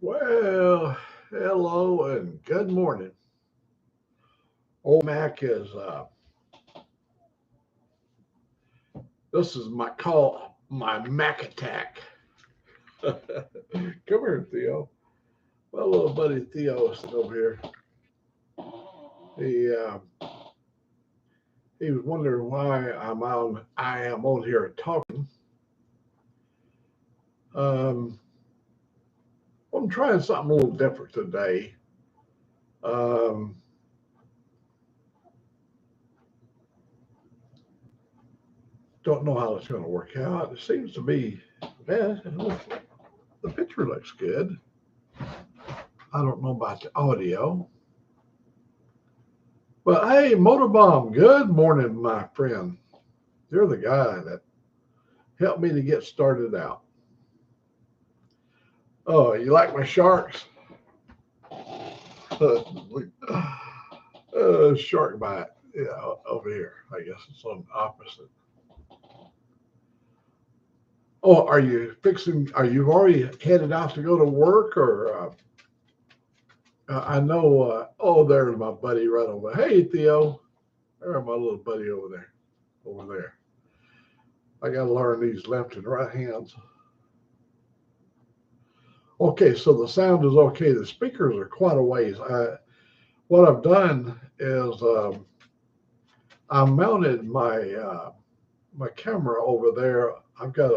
Well, hello and good morning. Old Mac is, this is my Mack Attack. Come here, Theo. My little buddy Theo is over here. He, uh, he was wondering why I am on here talking. Um, I'm trying something a little different today. Um, don't know how it's going to work out. It seems to be, man, the picture looks good. I don't know about the audio. But hey, Motorbomb, good morning, my friend. You're the guy that helped me to get started out. Oh, you like my sharks? Shark bite. Yeah, over here. I guess it's on the opposite. Oh, are you fixing? Are you already headed out to go to work, or I know? Oh, there's my buddy right over there. Hey, Theo. There's my little buddy over there. Over there. I got to learn these left and right hands. Okay, so the sound is okay. The speakers are quite a ways. What I've done is I mounted my camera over there. I've got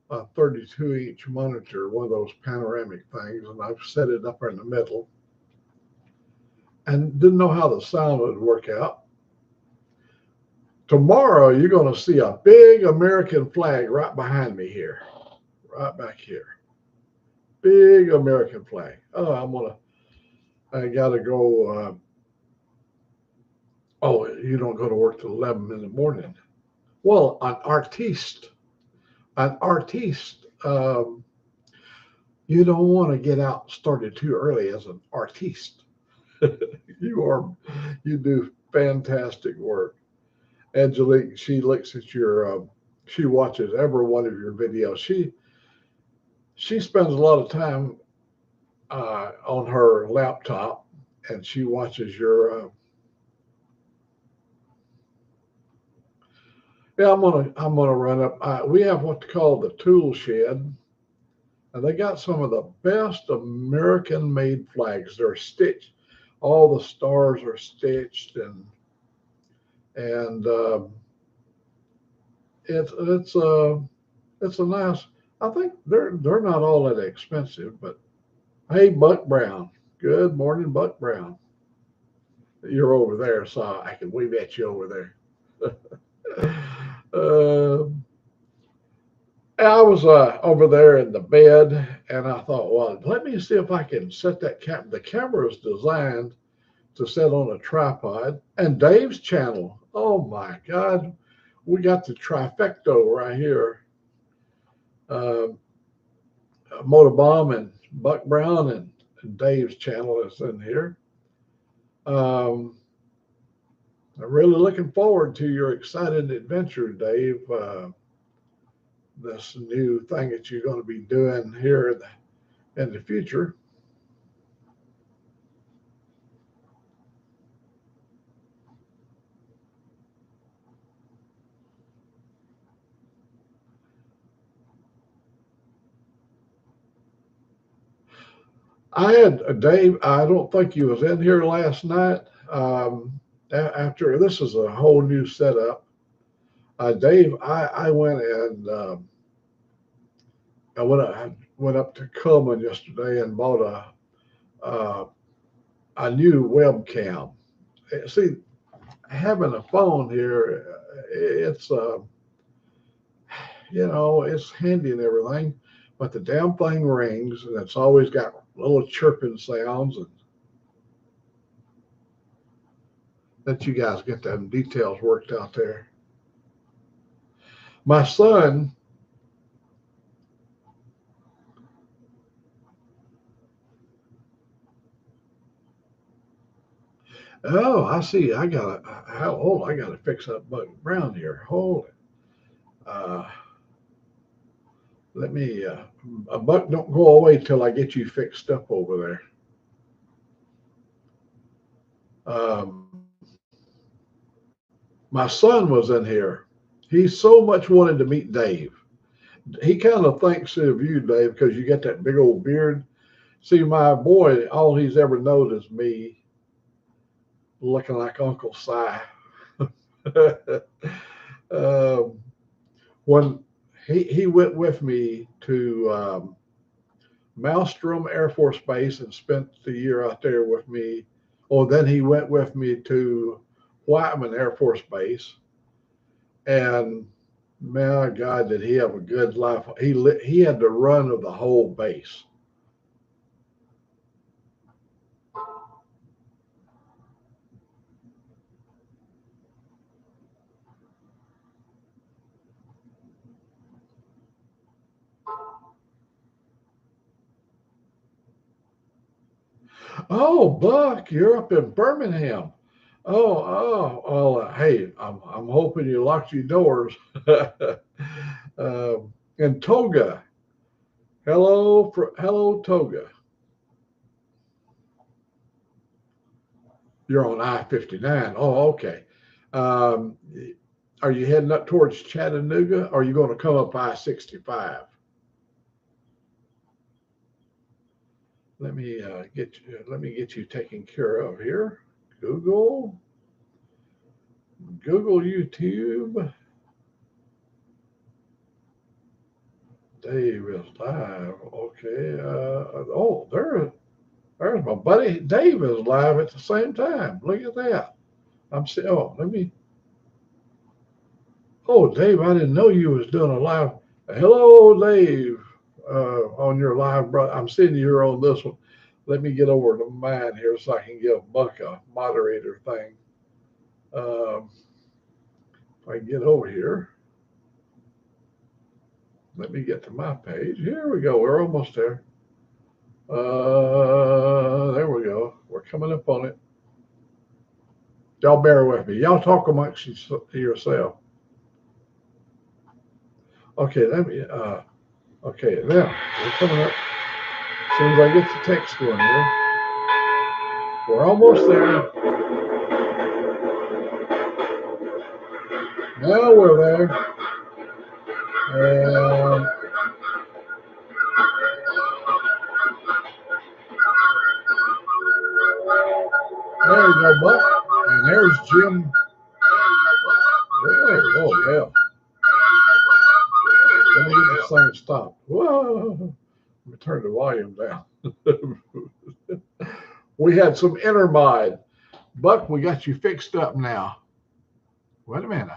a 32-inch monitor, one of those panoramic things, and I've set it up in the middle. And didn't know how the sound would work out. Tomorrow, you're going to see a big American flag right behind me here, right back here. Big American flag. Oh, I got to go. Oh, you don't go to work till 11 in the morning. Well, an artiste, you don't want to get out started too early as an artiste. you are, you do fantastic work. Angelique, she looks at she watches every one of your videos. She spends a lot of time on her laptop, and she watches your. Yeah, I'm gonna run up. We have what they call the tool shed. And they got some of the best American made flags. They're stitched. All the stars are stitched, and it's it's a nice. I think they're not all that expensive, but hey, Buck Brown. Good morning, Buck Brown. You're over there, so I can wave at you over there. uh, I was over there in the bed, and I thought, well, let me see if I can set that The camera is designed to set on a tripod. And Dave's channel, oh my God, we got the trifecta right here. Uh, Motorbomb and Buck Brown and Dave's channel is in here. Um, I'm really looking forward to your exciting adventure, Dave. This new thing that you're going to be doing here in the future. I had Dave. I don't think he was in here last night. After this is a whole new setup. Dave, I went and I went up to Coleman yesterday and bought uh, a new webcam. See, having a phone here, it's it's handy and everything, but the damn thing rings and it's always got little chirping sounds and that you guys get them details worked out there. My son, oh, I see. I got to fix up Buck Brown here. Hold it. Uh, let me, Buck, don't go away till I get you fixed up over there. My son was in here. He so much wanted to meet Dave. He kind of thinks of you, Dave, because you got that big old beard. See, my boy, all he's ever known is me looking like Uncle Si. um, when he went with me to Maelstrom Air Force Base and spent the year out there with me. Oh, then he went with me to Whiteman Air Force Base, and my God, did he have a good life? He had the run of the whole base. Oh, Buck, you're up in Birmingham. Hey, I'm hoping you locked your doors. And Toga, hello, Toga. You're on I-59. Oh, okay. Um, are you heading up towards Chattanooga, or are you going to come up I-65? Let me get you taken care of here. Google, YouTube. Dave is live. Okay. There's my buddy Dave is live at the same time. Look at that. I'm saying, oh, let me. Oh, Dave, I didn't know you was doing a live. Hello, Dave, on your live, bro. I'm seeing you're on this one. Let me get over to mine here so I can give Buck a moderator thing. If I can get over here, let me get to my page. Here we go. We're almost there. There we go. We're coming up on it. Y'all bear with me. Y'all talk amongst yourself. Okay, okay, now we're coming up. As soon as I get the text going here, we're almost there. Now we're there. And there you go, Buck. And there's Jim. Oh, hell. Let me get this thing stopped. Whoa. Let me turn the volume down. We had some intermod. Buck, we got you fixed up now. Wait a minute.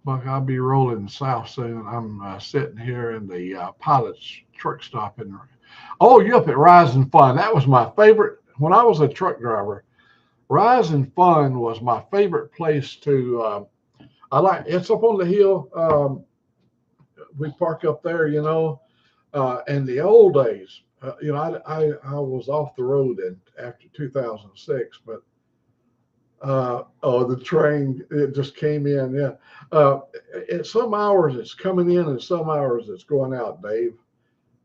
Buck, I'll be rolling south soon. I'm sitting here in the pilot's truck stop. You up at Rise and Fun. That was my favorite. When I was a truck driver, Rise and Fun was my favorite place to. It's up on the hill. We park up there, in the old days, I was off the road after 2006, but the train, it just came in. Yeah. At some hours it's coming in and some hours it's going out, Dave.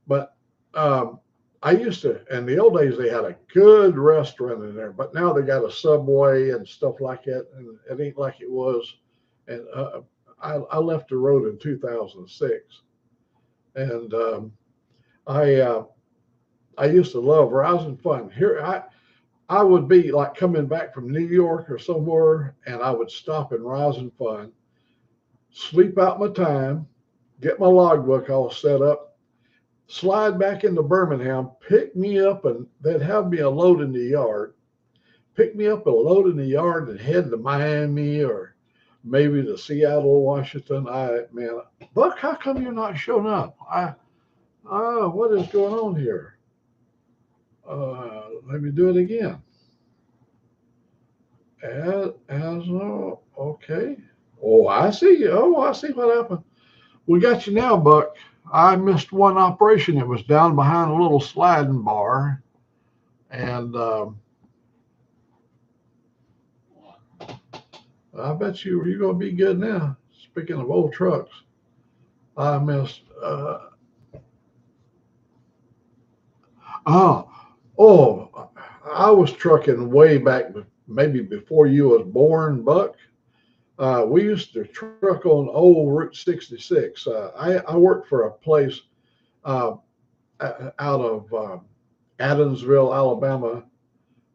But I used to, in the old days, they had a good restaurant in there, but now they got a Subway and stuff like that, and it ain't like it was. And I left the road in 2006, and I used to love Rise and Fun. Here, I would be like coming back from New York or somewhere, and I would stop in Rise and Fun, sleep out my time, get my logbook all set up, slide back into Birmingham, pick me up, and they'd have me a load in the yard, pick me up a load in the yard, and head to Miami or maybe to Seattle, Washington. Buck, how come you're not showing up? What is going on here? Let me do it again. Okay. Oh, I see you. Oh, I see what happened. We got you now, Buck. I missed one operation. It was down behind a little sliding bar. And I bet you're going to be good now. Speaking of old trucks, I missed Oh, oh, I was trucking way back, maybe before you was born, Buck. We used to truck on old Route 66. I worked for a place uh, out of Adamsville, Alabama,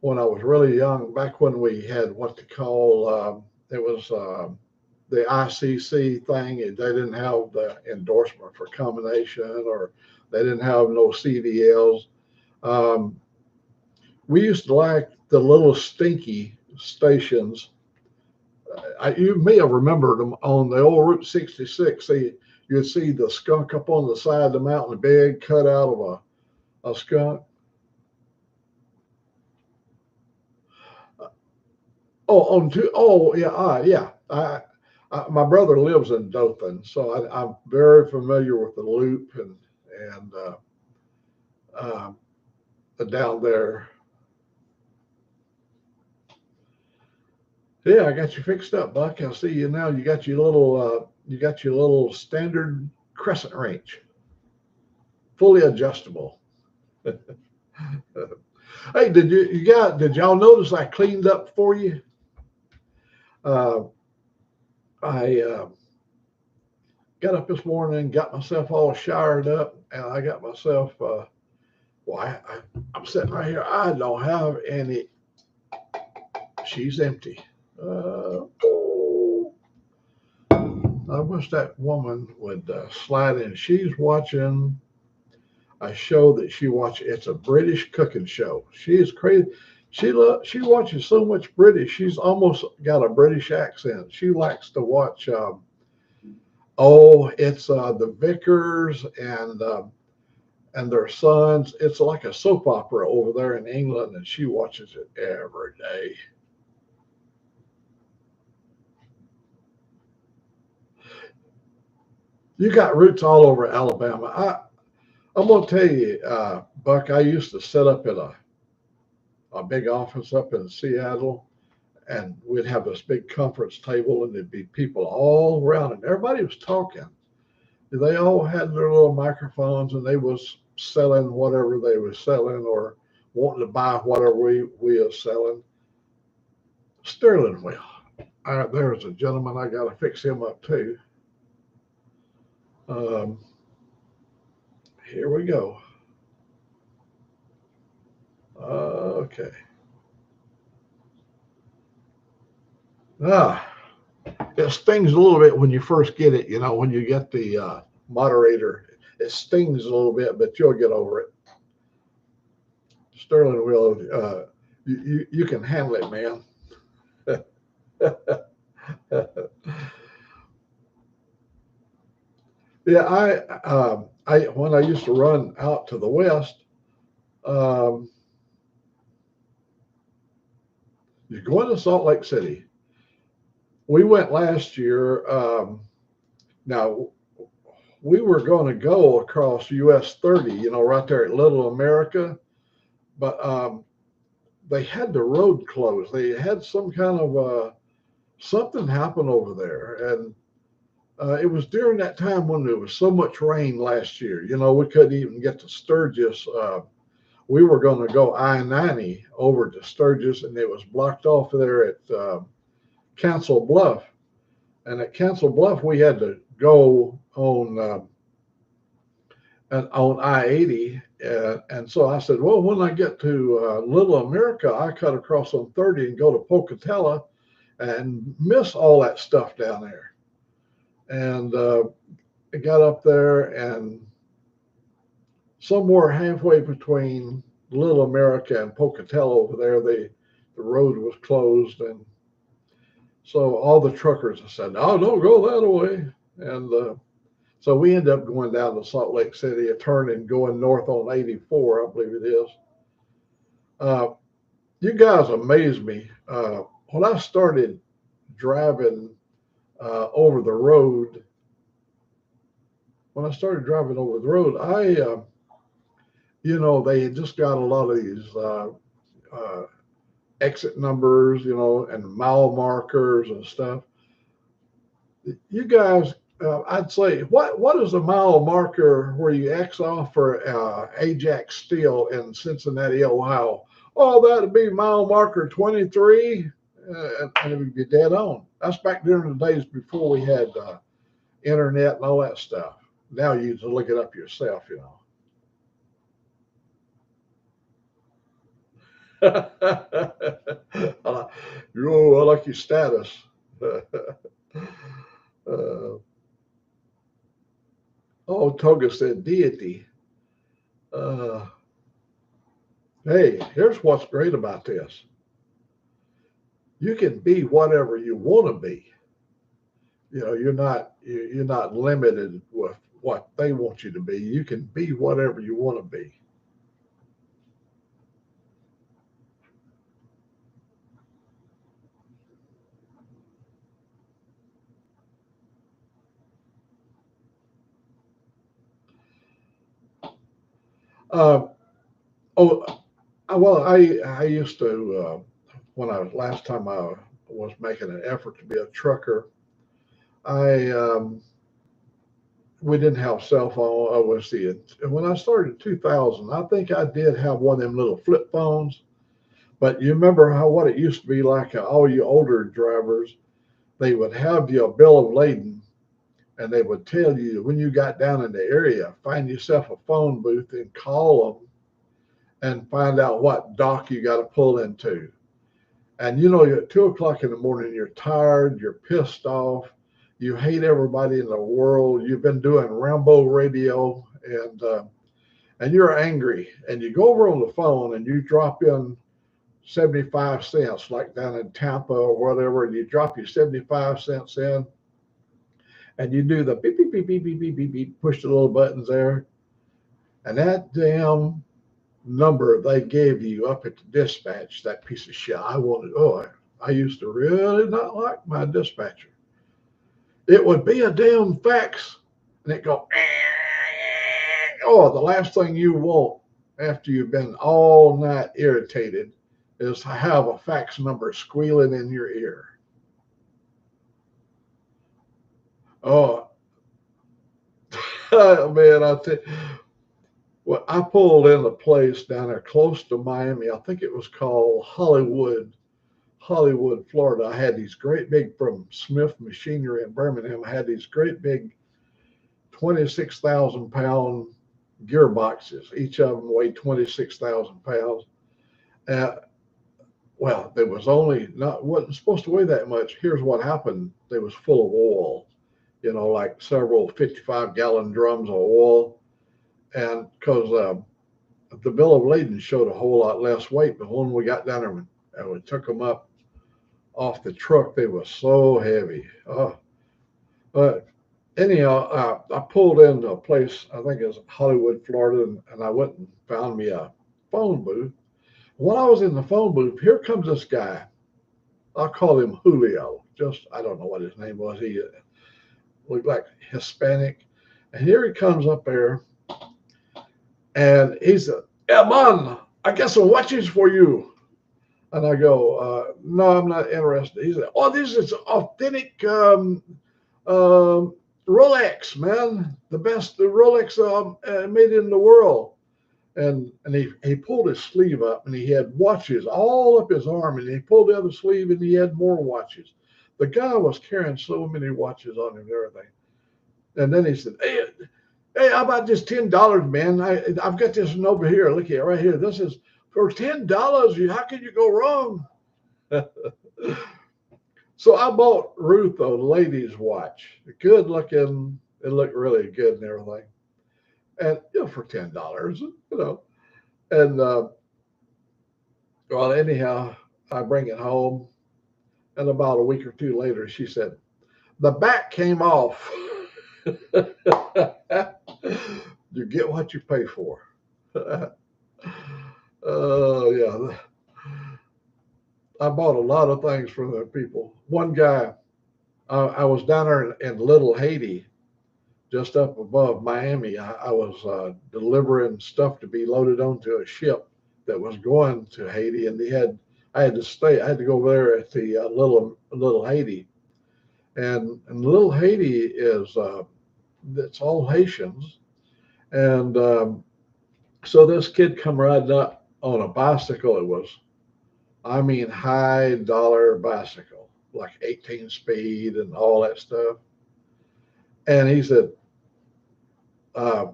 when I was really young, back when we had what they call it was the ICC thing. And they didn't have the endorsement for combination, or they didn't have no CDLs. Um, we used to like the little stinky stations. You may have remembered them on the old Route 66. You'd see the skunk up on the side of the mountain, a big cut out of a skunk. Oh, on two. Oh, yeah, yeah. My brother lives in Dothan, so I'm very familiar with the loop and uh, down there. Yeah, I got you fixed up, Buck. I see you now. You got your little standard crescent wrench, fully adjustable. Hey, did y'all notice I cleaned up for you? Uh, I got up this morning, got myself all showered up, and I got myself. Well, I'm sitting right here. I don't have any. She's empty. Oh, I wish that woman would slide in. She's watching a show that she watches. It's a British cooking show. She is crazy. She watches so much British. She's almost got a British accent. She likes to watch. It's the Vickers and their sons. It's like a soap opera over there in England, and she watches it every day. You got roots all over Alabama. I'm gonna tell you, Buck. I used to set up at a big office up in Seattle, and we'd have this big conference table, and there'd be people all around, and everybody was talking. They all had their little microphones, and they was selling whatever they was selling, or wanting to buy whatever we are selling. Sterling wheel. There's a gentleman I got to fix him up too. Um, Here we go. Okay. Ah, it stings a little bit when you first get it. You know, when you get the moderator, it stings a little bit, but you'll get over it. Sterling will. You can handle it, man. Yeah, I when I used to run out to the west, um, you go into Salt Lake City. We went last year. Now we were going to go across US 30, you know, right there at Little America, but they had the road closed. They had some kind of something happen over there, and it was during that time when there was so much rain last year. You know, we couldn't even get to Sturgis. We were going to go I-90 over to Sturgis, and it was blocked off there at Council Bluff. And at Council Bluff, we had to go on I-80. And so I said, well, when I get to Little America, I cut across on 30 and go to Pocatello and miss all that stuff down there. And I got up there, and somewhere halfway between Little America and Pocatello over there, the road was closed. And so all the truckers said, no, don't go that way. And so we ended up going down to Salt Lake City, a turn and going north on 84, I believe it is. Uh, you guys amaze me. When I started driving over the road, you know, they had just got a lot of these uh, exit numbers, you know, and mile markers and stuff. You guys I'd say what is the mile marker where you X off for Ajax Steel in Cincinnati, Ohio? Oh, that'd be mile marker 23, and it would be dead on. That's back during the days before we had internet and all that stuff. Now you just look it up yourself, you know. I like your status. Oh, Toga said deity. Uh, hey, here's what's great about this. You can be whatever you want to be. You know, you're not limited with what they want you to be. You can be whatever you want to be. Uh, oh, well, I used to when I was last time I was making an effort to be a trucker. I We didn't have cell phone. I was the when I started in 2000. I think I did have one of them little flip phones. But you remember how what it used to be like? All you older drivers, they would have your bill of lading, and they would tell you when you got down in the area, find yourself a phone booth and call them and find out what dock you got to pull into. And you know, you're at 2 o'clock in the morning, you're tired, you're pissed off, you hate everybody in the world, you've been doing Rambo radio, and you're angry, and you go over on the phone and you drop in 75 cents, like down in Tampa or whatever, and you drop your 75 cents in, and you do the beep, beep, beep, beep, beep, beep, beep, beep, push the little buttons there, and that damn number they gave you up at the dispatch, that piece of shit. I used to really not like my dispatcher. It would be a damn fax, and it go, oh, the last thing you want after you've been all night irritated is to have a fax number squealing in your ear. Oh, man, well, I pulled in a place down there close to Miami. I think it was called Hollywood, Florida. I had these great big from Smith Machinery in Birmingham. I had these great big 26,000 pound gearboxes. Each of them weighed 26,000 pounds. Uh, well, there was only not wasn't supposed to weigh that much. Here's what happened: they was full of oil. You know, like several 55-gallon drums of oil, and because the bill of lading showed a whole lot less weight, but when we got down there and we took them up off the truck, they were so heavy. But anyhow, I pulled into a place, I think it was Hollywood, Florida, and I went and found me a phone booth. While I was in the phone booth, here comes this guy. I'll call him Julio. Just, I don't know what his name was. He looked like Hispanic. And here he comes up there, and he said, "Yeah, man, I got some watches for you." And I go, "No, I'm not interested." He said, "Oh, this is authentic Rolex, man. The best Rolex made in the world." And he pulled his sleeve up, and he had watches all up his arm, and he pulled the other sleeve, and he had more watches. The guy was carrying so many watches on him and everything. And then he said, hey, how about just $10, man? I've got this one over here. Look here, right here. This is for $10. How can you go wrong? So I bought Ruth a lady's watch. Good looking. It looked really good and everything. And for $10, And well, anyhow, I bring it home, and about a week or two later, she said, "The back came off." You get what you pay for. Yeah. I bought a lot of things from the people. One guy, I was down there in Little Haiti, just up above Miami. I was delivering stuff to be loaded onto a ship that was going to Haiti, and I had to go over there at the Little Haiti, and Little Haiti is it's all Haitians, and so this kid come riding up on a bicycle. It was, I mean, high dollar bicycle, like 18 speed and all that stuff. And he said, uh,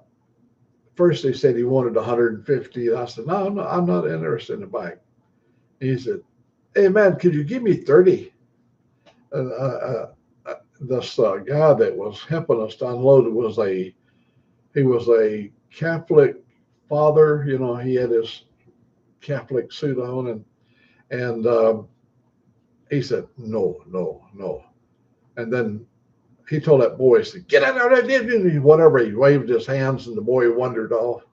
first he said he wanted 150. And I said, no, I'm not interested in the bike. And he said, hey man, could you give me 30? And this guy that was helping us to unload it was he was a Catholic father. You know, he had his Catholic suit on, and he said, no, no, no. And then he told that boy, he said, get out of there, whatever. He waved his hands, and the boy wandered off.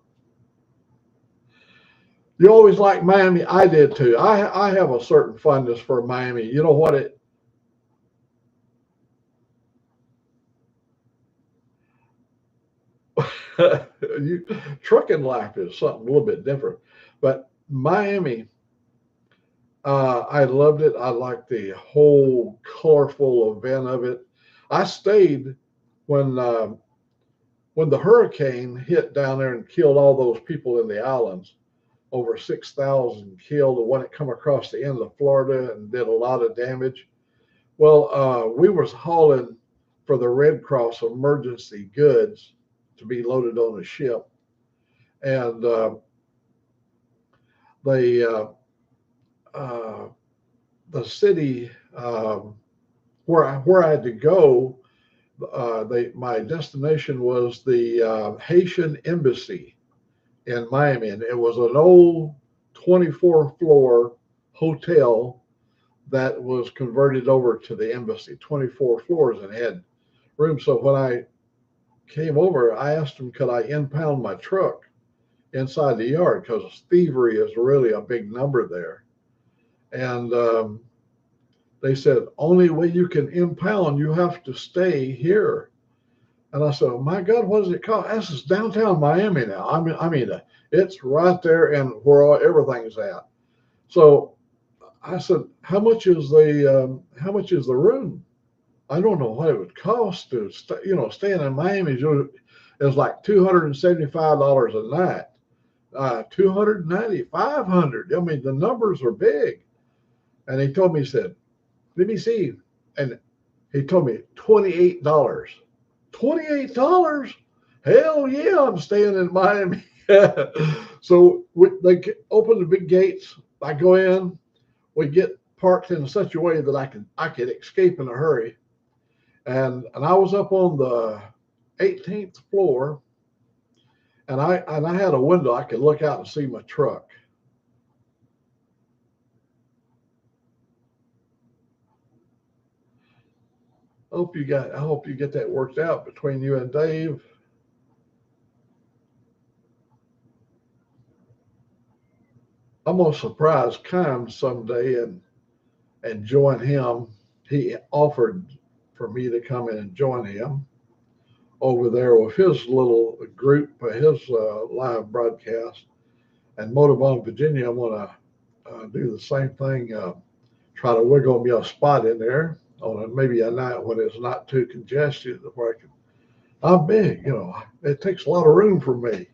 You always like Miami. I did too. I have a certain fondness for Miami. You know what trucking life is something a little bit different, but Miami, I loved it. I liked the whole colorful event of it. I stayed when uh, when the hurricane hit down there and killed all those people in the islands. Over 6,000 killed. The one that come across the end of Florida and did a lot of damage. Well, we was hauling for the Red Cross emergency goods to be loaded on a ship, and the uh, the city where I had to go, my destination was the Haitian embassy in Miami, and it was an old 24 floor hotel that was converted over to the embassy. 24 floors and had rooms. So when I came over, I asked them, could I impound my truck inside the yard, because thievery is really a big number there. And they said, only way you can impound, you have to stay here. And I said, oh my God, what does it cost? This is downtown Miami now. I mean, it's right there and where everything's at. So I said, how much is the room? I don't know what it would cost to stay, staying in Miami is like $275 a night, 290, 500. I mean, the numbers are big. And he told me, he said, let me see. And he told me $28. $28? Hell yeah, I'm staying in Miami. So they open the big gates. I go in. We get parked in such a way that I could escape in a hurry. And I was up on the 18th floor, and I had a window. I could look out and see my truck. I hope you get that worked out between you and Dave. I'm gonna surprise Kime someday and join him. He offered for me to come in and join him over there with his little group, his live broadcast. And Motivon, Virginia, I'm gonna do the same thing. Try to wiggle me a spot in there on maybe a night when it's not too congested, where I'm big, it takes a lot of room for me.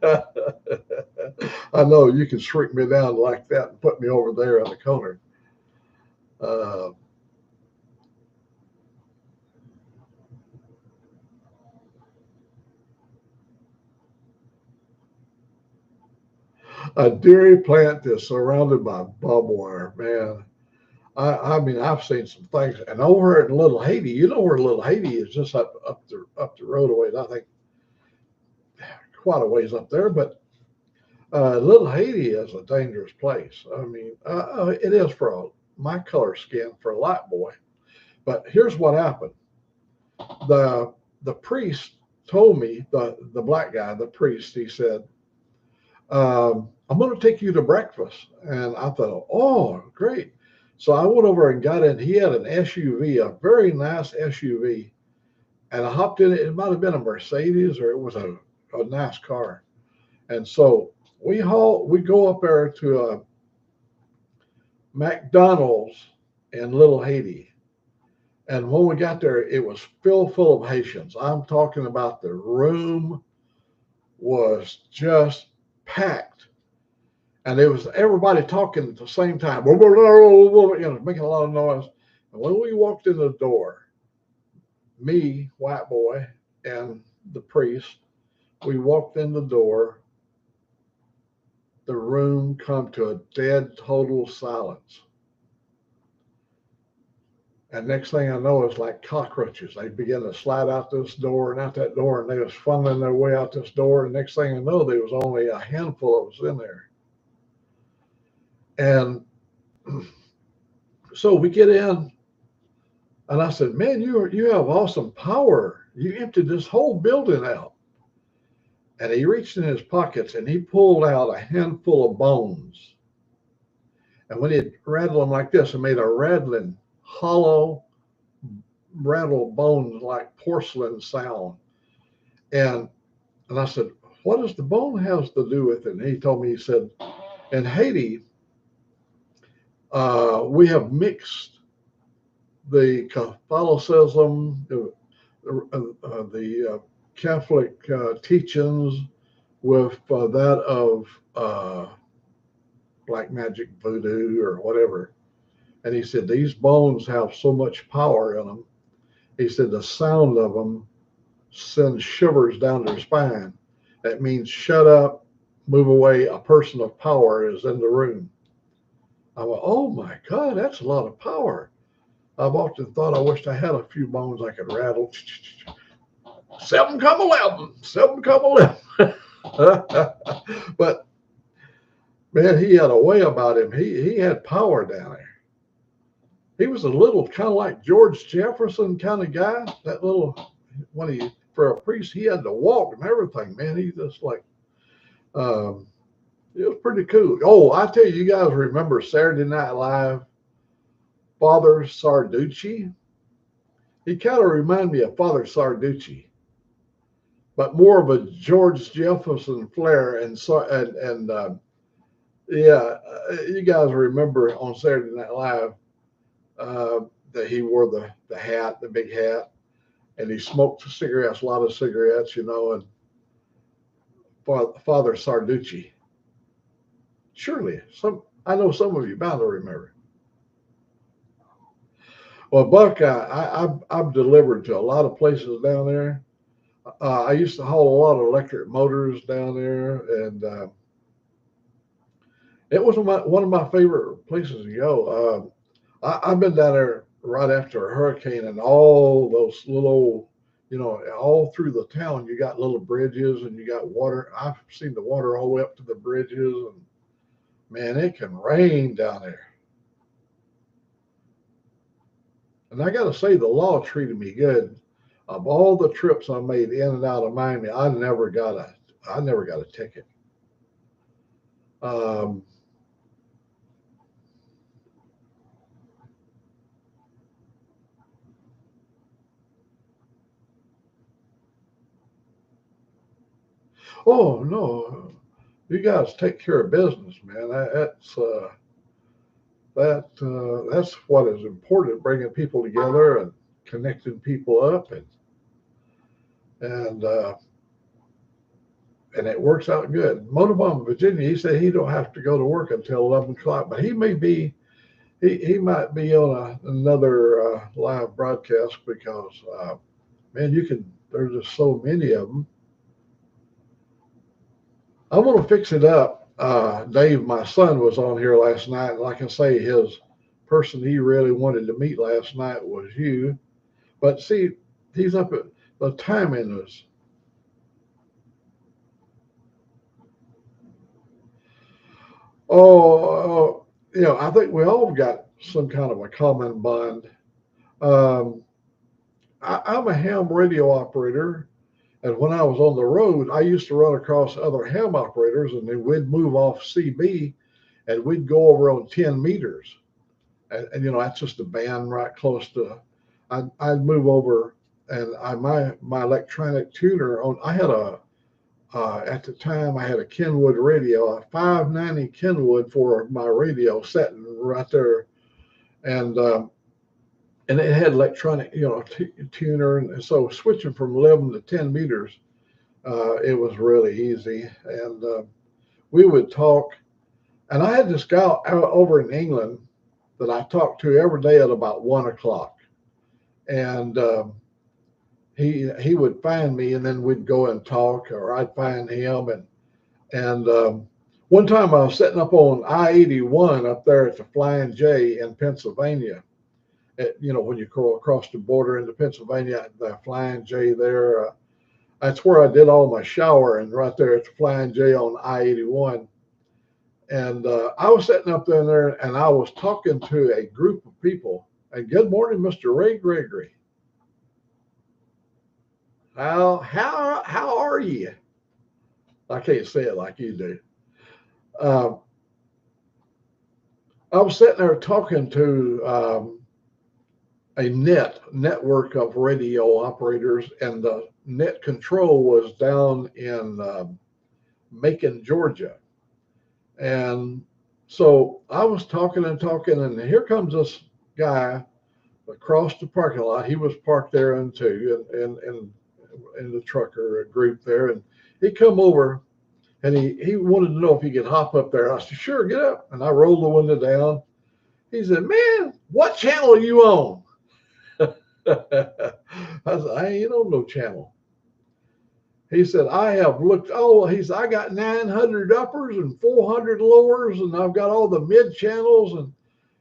I know you can shrink me down like that and put me over there in the corner. Uh, a dairy plant that's surrounded by barbed wire, man. I mean, I've seen some things, and over in Little Haiti, where Little Haiti is, just up the road away. I think quite a ways up there, but Little Haiti is a dangerous place. I mean, it is for my color skin, for a light boy. But here's what happened. The priest told me, the black guy, the priest, he said, I'm going to take you to breakfast. And I thought, oh, great. So I went over and got in. He had an SUV, a very nice SUV. And I hopped in it. It might have been a Mercedes, or it was a nice car. And so we go up there to McDonald's in Little Haiti. And when we got there, it was full of Haitians. I'm talking about the room was just packed. And it was everybody talking at the same time, you know, making a lot of noise. And when we walked in the door, me, white boy, and the priest, we walked in the door, the room come to a dead total silence. And next thing I know, it's like cockroaches. They begin to slide out this door and out that door, and they was funneling their way out this door. And next thing I know, there was only a handful of us in there. And so we get in, and I said, "Man, you have awesome power. You emptied this whole building out." And he reached in his pockets and he pulled out a handful of bones. And when he rattled them like this, it made a rattling, hollow, rattle bones like porcelain sound. And I said, "What does the bone have to do with it?" And he told me, he said, "In Haiti, we have mixed the Catholicism, the Catholic teachings with that of black magic, voodoo, or whatever." And he said, "These bones have so much power in them." He said, "The sound of them sends shivers down their spine. That means shut up, move away. A person of power is in the room." I went, "Oh my God, that's a lot of power." I've often thought I wished I had a few bones I could rattle. 7 come 11, 7 come 11. But man, he had a way about him. He had power down there. He was a little kind of like George Jefferson kind of guy. That little, when he, for a priest, he had to walk and everything, man. He just like, it was pretty cool. Oh, I tell you guys remember Saturday Night Live, Father Sarducci? He kind of reminded me of Father Sarducci, but more of a George Jefferson flair. And so, yeah, you guys remember on Saturday Night Live that he wore the hat, the big hat, and he smoked cigarettes, a lot of cigarettes, you know, and Father Sarducci. Surely, I know some of you bound to remember. Well, Buck, I've delivered to a lot of places down there. I used to haul a lot of electric motors down there, and it was one of my favorite places to go. I've been down there right after a hurricane, and all those little, you know, all through the town, you got little bridges and you got water. I've seen the water all the way up to the bridges, and man, it can rain down there. And I got to say, the law treated me good. Of all the trips I made in and out of Miami, I never got a ticket. Um, oh no, you guys take care of business, man. That's what is important: bringing people together and connecting people up, and and it works out good. Motorbaum, Virginia, he said he don't have to go to work until 11 o'clock, but he might be on another live broadcast because man, there's just so many of them. I'm going to fix it up. Dave, my son, was on here last night. Like I say, his person he really wanted to meet last night was you. But see, he's up at the timing is. You know, I think we all got some kind of a common bond. Um, I'm a ham radio operator. And when I was on the road, I used to run across other ham operators, and then we'd move off CB and we'd go over on 10 meters. And you know, that's just a band right close to, I'd move over, and my electronic tuner I had at the time, I had a Kenwood radio, a 590 Kenwood for my radio setting right there. And and it had electronic, tuner, and so switching from 11 to 10 meters, it was really easy. And we would talk, and I had this guy over in England that I talked to every day at about 1 o'clock, and he would find me, and then we'd go and talk, or I'd find him, and one time I was sitting up on I-81 up there at the Flying J in Pennsylvania. When you go across the border into Pennsylvania, the Flying J there, that's where I did all my showering, right there at the Flying J on I-81. And I was sitting up there, and I was talking to a group of people. And good morning, Mr. Ray Gregory. How are you? I can't say it like you do. I was sitting there talking to a network of radio operators, and the net control was down in Macon, Georgia. And so I was talking, and here comes this guy across the parking lot. He was parked there in the trucker group there, and he come over, and he wanted to know if he could hop up there. I said, sure, get up. And I rolled the window down. He said, man, what channel are you on? I said, I ain't on no channel. He said, I have looked, he said, I got 900 uppers and 400 lowers, and I've got all the mid channels. And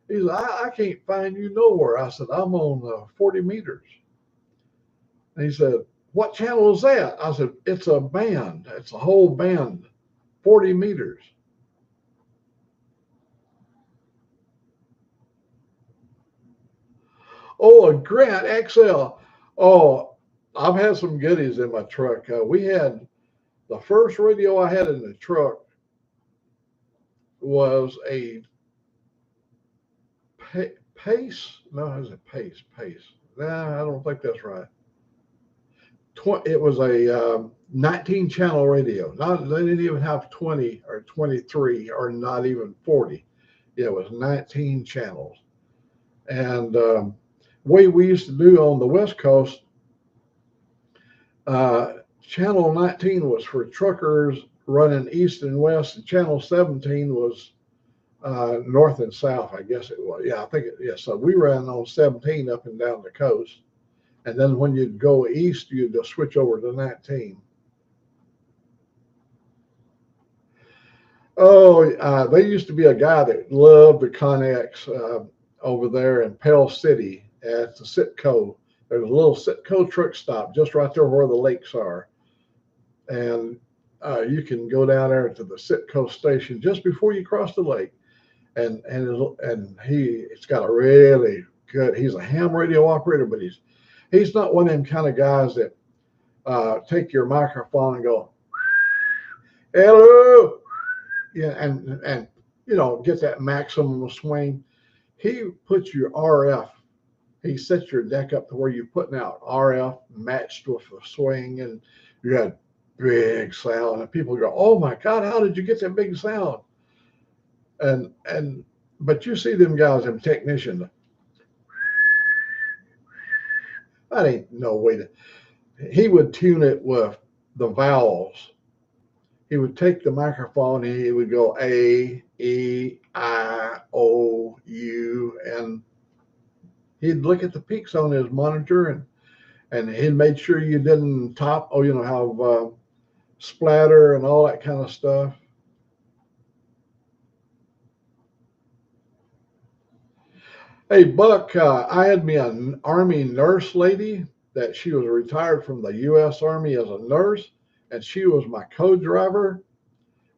he said, I can't find you nowhere. I said, I'm on 40 meters. And he said, what channel is that? I said, it's a band. It's a whole band, 40 meters. Oh, a Grant XL. Oh, I've had some goodies in my truck. We had the first radio I had in the truck was a Pace. No, it was a Pace. Nah, I don't think that's right. It was a 19 channel radio. They didn't even have 20 or 23 or not even 40. It was 19 channels. And way we used to do on the West Coast, channel 19 was for truckers running east and west, and channel 17 was north and south, I guess it was. Yeah, I think so we ran on 17 up and down the coast, and then when you'd go east, you'd just switch over to 19. Oh, there used to be a guy that loved the Connex over there in Pell City at the Citco. There's a little Citco truck stop just right there where the lakes are. And you can go down there to the Citco station just before you cross the lake. And it's got a really good, he's a ham radio operator, but he's not one of them kind of guys that take your microphone and go, hello, yeah, and get that maximum swing. He puts your RF. He sets your deck up to where you're putting out RF matched with a swing, and you had big sound. And people go, "Oh my God, how did you get that big sound?" But you see them guys, them technicians. That ain't no way to. He would tune it with the vowels. He would take the microphone and he would go A, E, I, O, U, and he'd look at the peaks on his monitor, and he'd made sure you didn't have splatter and all that kind of stuff. Hey, Buck, I had me an Army nurse lady that she was retired from the U.S. Army as a nurse, and she was my co-driver.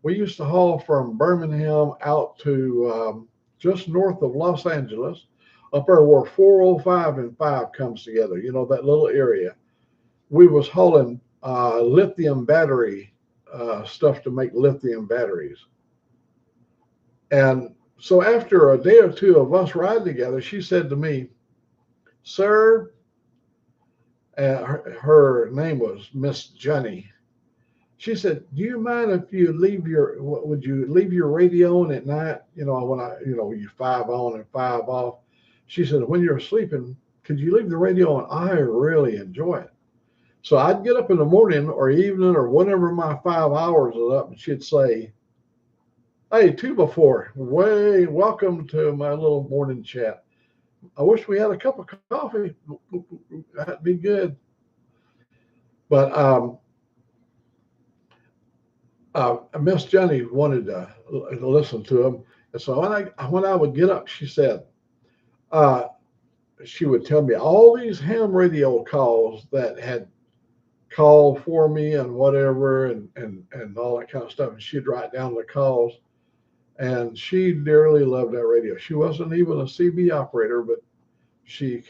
We used to haul from Birmingham out to just north of Los Angeles, up there where 405 and 5 comes together, that little area. We was hauling lithium battery stuff to make lithium batteries. And so after a day or two of us riding together, she said to me, sir, her name was Miss Jenny. She said, do you mind if you would you leave your radio on at night? When you 5 on and 5 off. She said, when you're sleeping, could you leave the radio on? I really enjoy it. So I'd get up in the morning or evening or whenever my 5 hours is up, and she'd say, "Hey, two before, way welcome to my little morning chat. I wish we had a cup of coffee. That'd be good." But Miss Jenny wanted to listen to him, and so when I would get up, she said uh, she would tell me all these ham radio calls that had called for me and whatever, and all that kind of stuff. And she'd write down the calls, and she dearly loved that radio. She wasn't even a CB operator, but she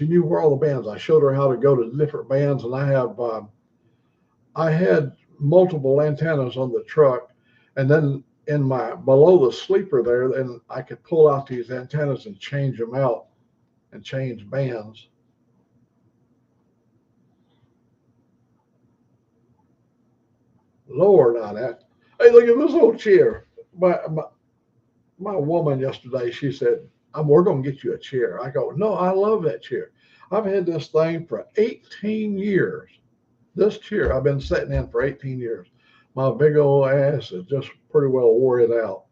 knew where all the bands. I showed her how to go to different bands, and I had multiple antennas on the truck, and then in my below the sleeper there, then I could pull out these antennas and change them out and change bands. Lower on that. Hey, look at this old chair. My woman yesterday, she said, "We're going to get you a chair." I go, "No, I love that chair. I've had this thing for 18 years. This chair I've been sitting in for 18 years. My big old ass has just pretty well wore it out."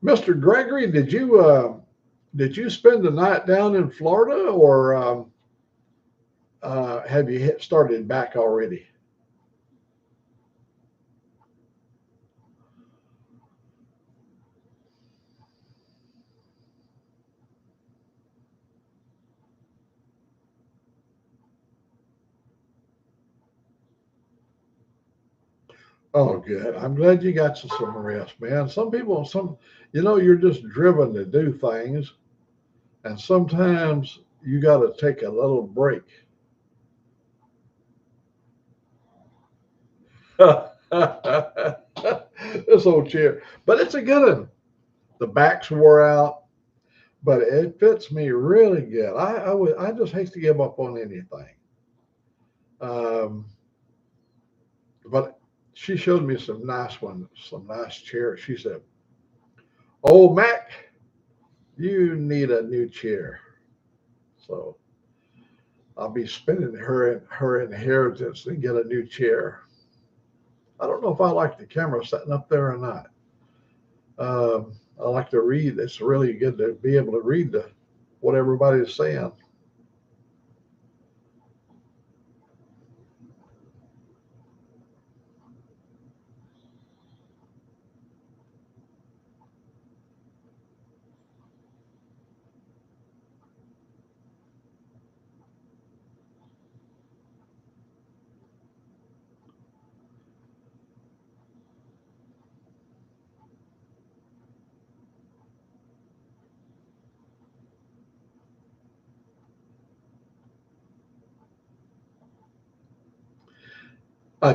Mr. Gregory, did you spend the night down in Florida, or have you started back already? Oh, good. I'm glad you got you some rest, man. Some people, you're just driven to do things, and sometimes you got to take a little break. This old chair, but it's a good one. The back's wore out, but it fits me really good. I just hate to give up on anything. Um, but she showed me some nice chairs. She said, "Oh, Mac, you need a new chair." So I'll be spending her inheritance and get a new chair. I don't know if I like the camera sitting up there or not. I like to read. It's really good to be able to read what everybody's saying.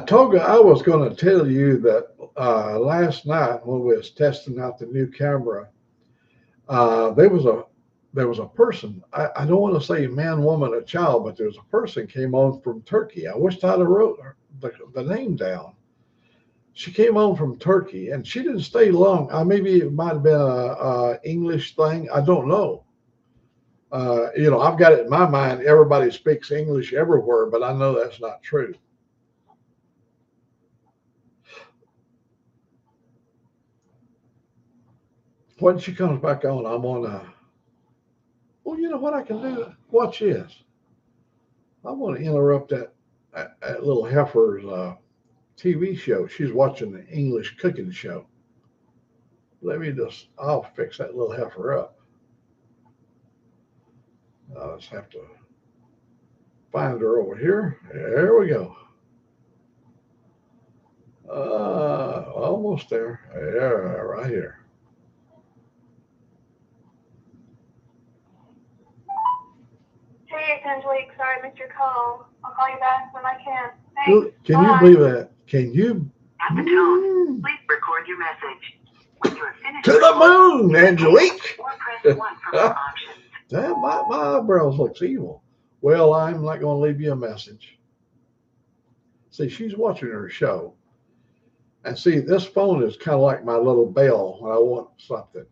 Toga, I was going to tell you that last night when we was testing out the new camera, uh, there was a there was a person. I don't want to say man, woman, or child, but there was a person came on from Turkey. I wished I'd have wrote the name down. She came on from Turkey, and she didn't stay long. Maybe it might have been a English thing. I don't know. I've got it in my mind. Everybody speaks English everywhere, but I know that's not true. When she comes back on, I'm on a. Well, you know what I can do? Watch this. I want to interrupt that little heifer's TV show. She's watching the English cooking show. I'll fix that little heifer up. I'll just have to find her over here. There we go. Almost there. Yeah, right here. Hey, it's Angelique. Sorry I missed your call. I'll call you back when I can. Thanks. Can you believe that? Can you? At the tone, please record your message. When you are finished, To the moon, Angelique. or press 1 for more options. Damn, my eyebrows looks evil. Well, I'm not going to leave you a message. See, she's watching her show. And see, this phone is kind of like my little bell when I want something.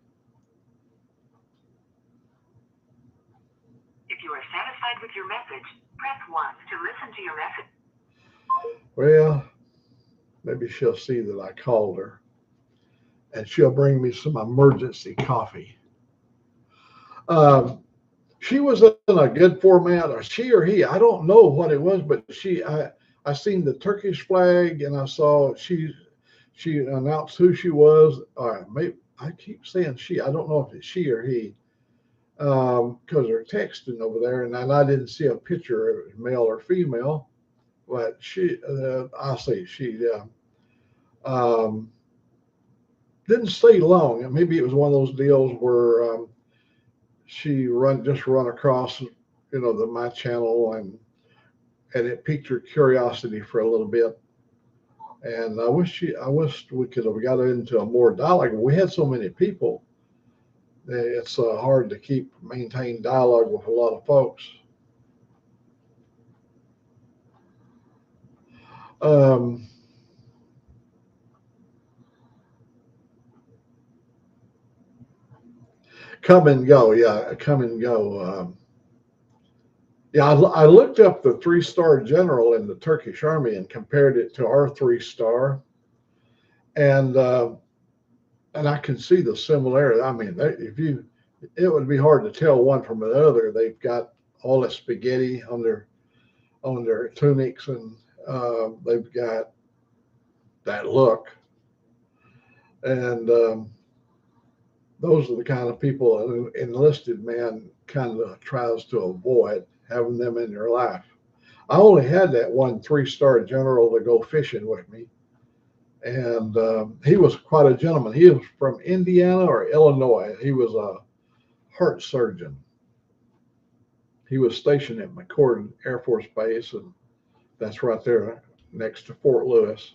wants to listen to your message. Well, maybe she'll see that I called her and she'll bring me some emergency coffee. Um, she was in a good format, or she or he, I don't know what it was, but I seen the Turkish flag and I saw she announced who she was. Maybe I keep saying she, I don't know if it's she or he, because they're texting over there, and I didn't see a picture of it, male or female, but I'll say she, um, didn't stay long. Maybe it was one of those deals where she just run across, my channel, and it piqued her curiosity for a little bit. And I wished we could have got into a more dialogue. We had so many people. It's hard to maintain dialogue with a lot of folks. Um, Come and go, yeah, come and go. Yeah, I looked up the 3-star general in the Turkish army and compared it to our 3-star, and I can see the similarity. I mean, it would be hard to tell one from the other. They've got all the spaghetti on their tunics, and they've got that look, and those are the kind of people an enlisted man kind of tries to avoid having them in your life. I only had that one 3-star general to go fishing with me, and he was quite a gentleman. He was from Indiana or Illinois. He was a heart surgeon. He was stationed at McCord Air Force Base, and that's right there next to Fort Lewis.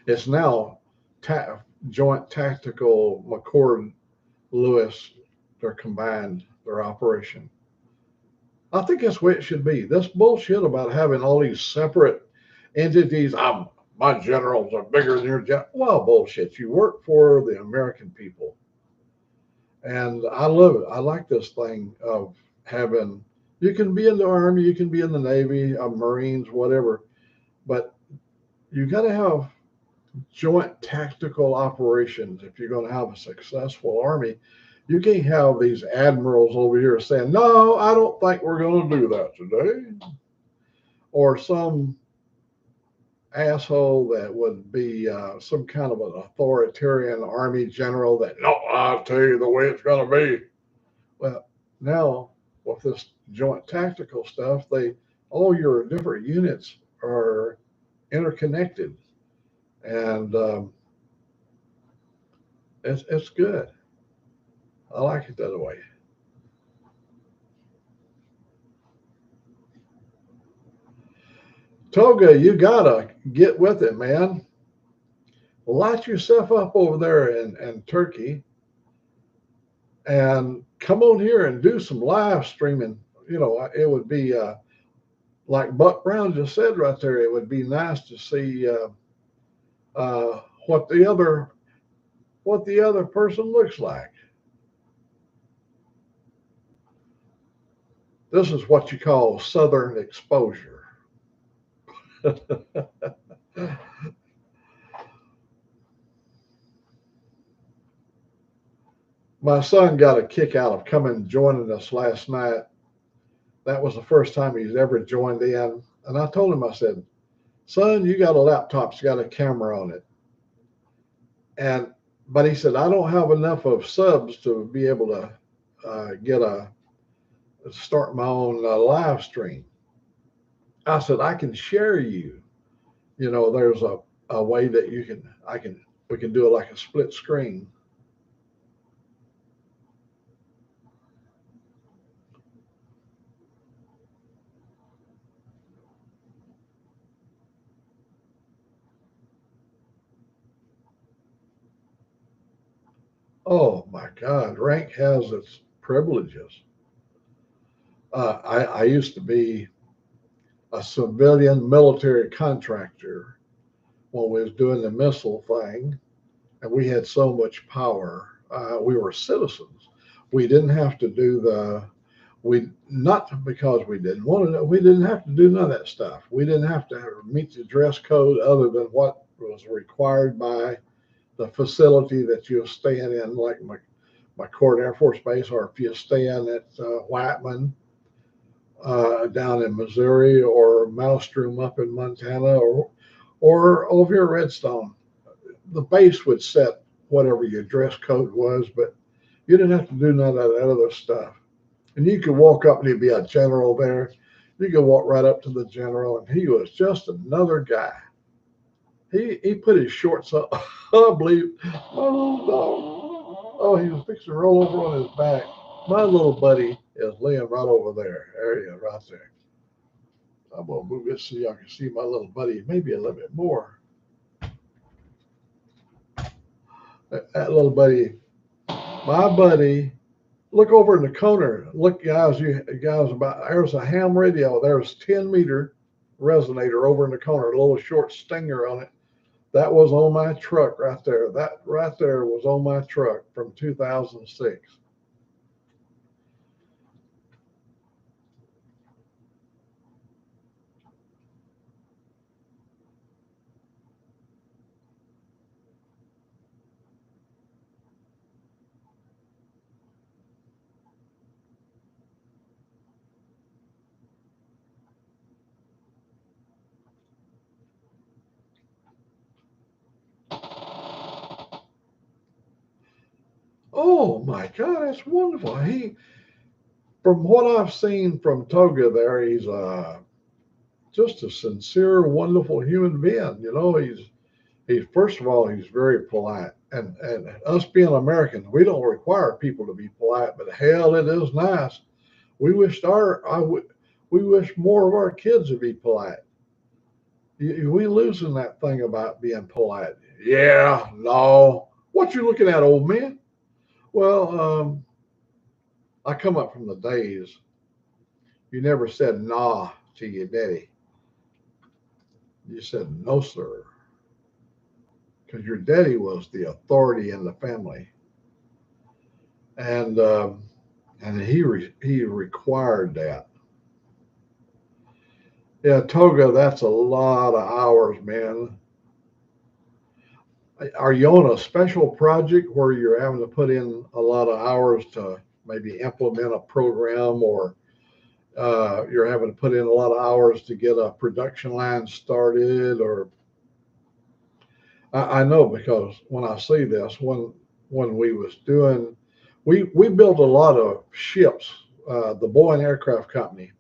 It's now Joint Tactical McCord Lewis. They're combined their operation. I think that's the way it should be. This bullshit about having all these separate entities. My generals are bigger than your general. Well, bullshit. You work for the American people, and I love it. I like this thing of having. You can be in the Army, you can be in the Navy, Marines, whatever, but you got to have joint tactical operations if you're going to have a successful Army. You can't have these admirals over here saying, no, I don't think we're going to do that today. Or some asshole that would be some kind of an authoritarian Army general that, no, I'll tell you the way it's going to be. Well, now with this joint tactical stuff, all your different units are interconnected, and it's good. I like it that way. Toga, you gotta get with it, man. Light yourself up over there in Turkey, and come on here and do some live streaming. It would be like Buck Brown just said right there. It would be nice to see what the other person looks like. This is what you call Southern exposure. My son got a kick out of coming and joining us last night. That was the first time he's ever joined in. And I told him, I said, son, you got a laptop, it's got a camera on it. But he said, I don't have enough of subs to be able to start my own live stream. I said, I can share you. There's a way that we can do it like a split screen. Oh my God, rank has its privileges. I used to be a civilian military contractor when we was doing the missile thing, and we had so much power. We were citizens. We didn't have to do We not because we didn't want to. We didn't have to do none of that stuff. We didn't have to meet the dress code other than what was required by the facility that you're staying in, like McCord Air Force Base, or if you're staying at Whiteman down in Missouri, or Maelstrom up in Montana, or over here at Redstone. The base would set whatever your dress code was, but you didn't have to do none of that other stuff. And you could walk up and he'd be a general there. You could walk right up to the general, and he was just another guy. He put his shorts up. I believe my little dog. Oh, he was fixing to roll over on his back. My little buddy is laying right over there. There he is, right there. I'm gonna move this so y'all can see my little buddy, maybe a little bit more. That little buddy, my buddy. Look over in the corner. Look, guys, you guys, about there's a ham radio. There's 10-meter resonator over in the corner, a little short stinger on it. That was on my truck right there. That right there was on my truck from 2006. Oh my God, that's wonderful. From what I've seen from Toga there, he's just a sincere, wonderful human being. You know, he's first of all, he's very polite. And us being Americans, we don't require people to be polite, but hell, it is nice. We wish we wish more of our kids would be polite. We losing that thing about being polite. Yeah, no. What you looking at, old man? Well, I come up from the days you never said nah to your daddy. You said no, sir, because your daddy was the authority in the family, and he required that. Yeah, Toga, that's a lot of hours, man. Are you on a special project where you're having to put in a lot of hours to maybe implement a program, or you're having to put in a lot of hours to get a production line started? Or I know, because when I see this, when we was doing, we built a lot of ships. The Boeing Aircraft Company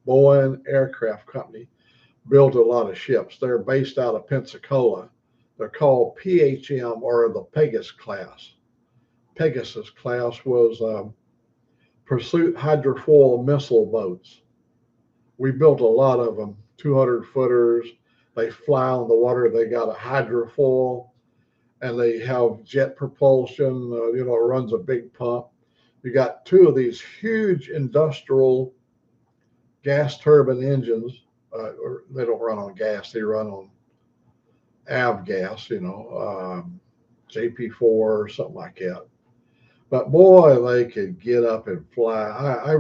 built a lot of ships. They're based out of Pensacola. They're called PHM, or the Pegasus class. Pegasus class was pursuit hydrofoil missile boats. We built a lot of them, 200 footers. They fly on the water. They got a hydrofoil, and they have jet propulsion. It runs a big pump. You got two of these huge industrial gas turbine engines. They don't run on gas. They run on avgas, JP4 or something like that. But boy, they could get up and fly. I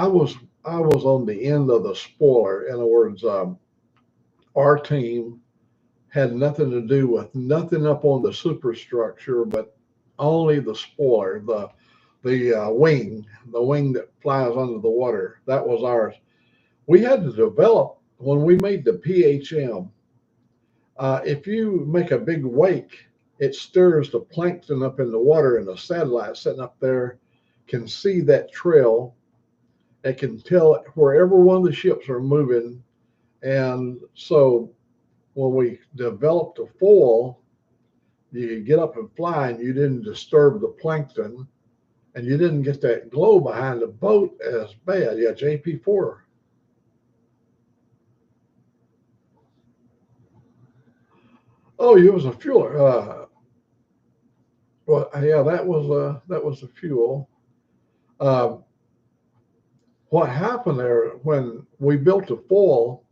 was on the end of the spoiler. In other words, our team had nothing to do with nothing up on the superstructure, but only the spoiler, the wing that flies under the water. That was ours. We had to develop, when we made the PHM. If you make a big wake, it stirs the plankton up in the water, and the satellite sitting up there can see that trail. It can tell wherever one of the ships are moving. And so when we developed a foil, you could get up and fly, and you didn't disturb the plankton, and you didn't get that glow behind the boat as bad. Yeah, JP4. Oh, it was a fuel. Well, yeah, that was the fuel. Uh, what happened there when we built the foil?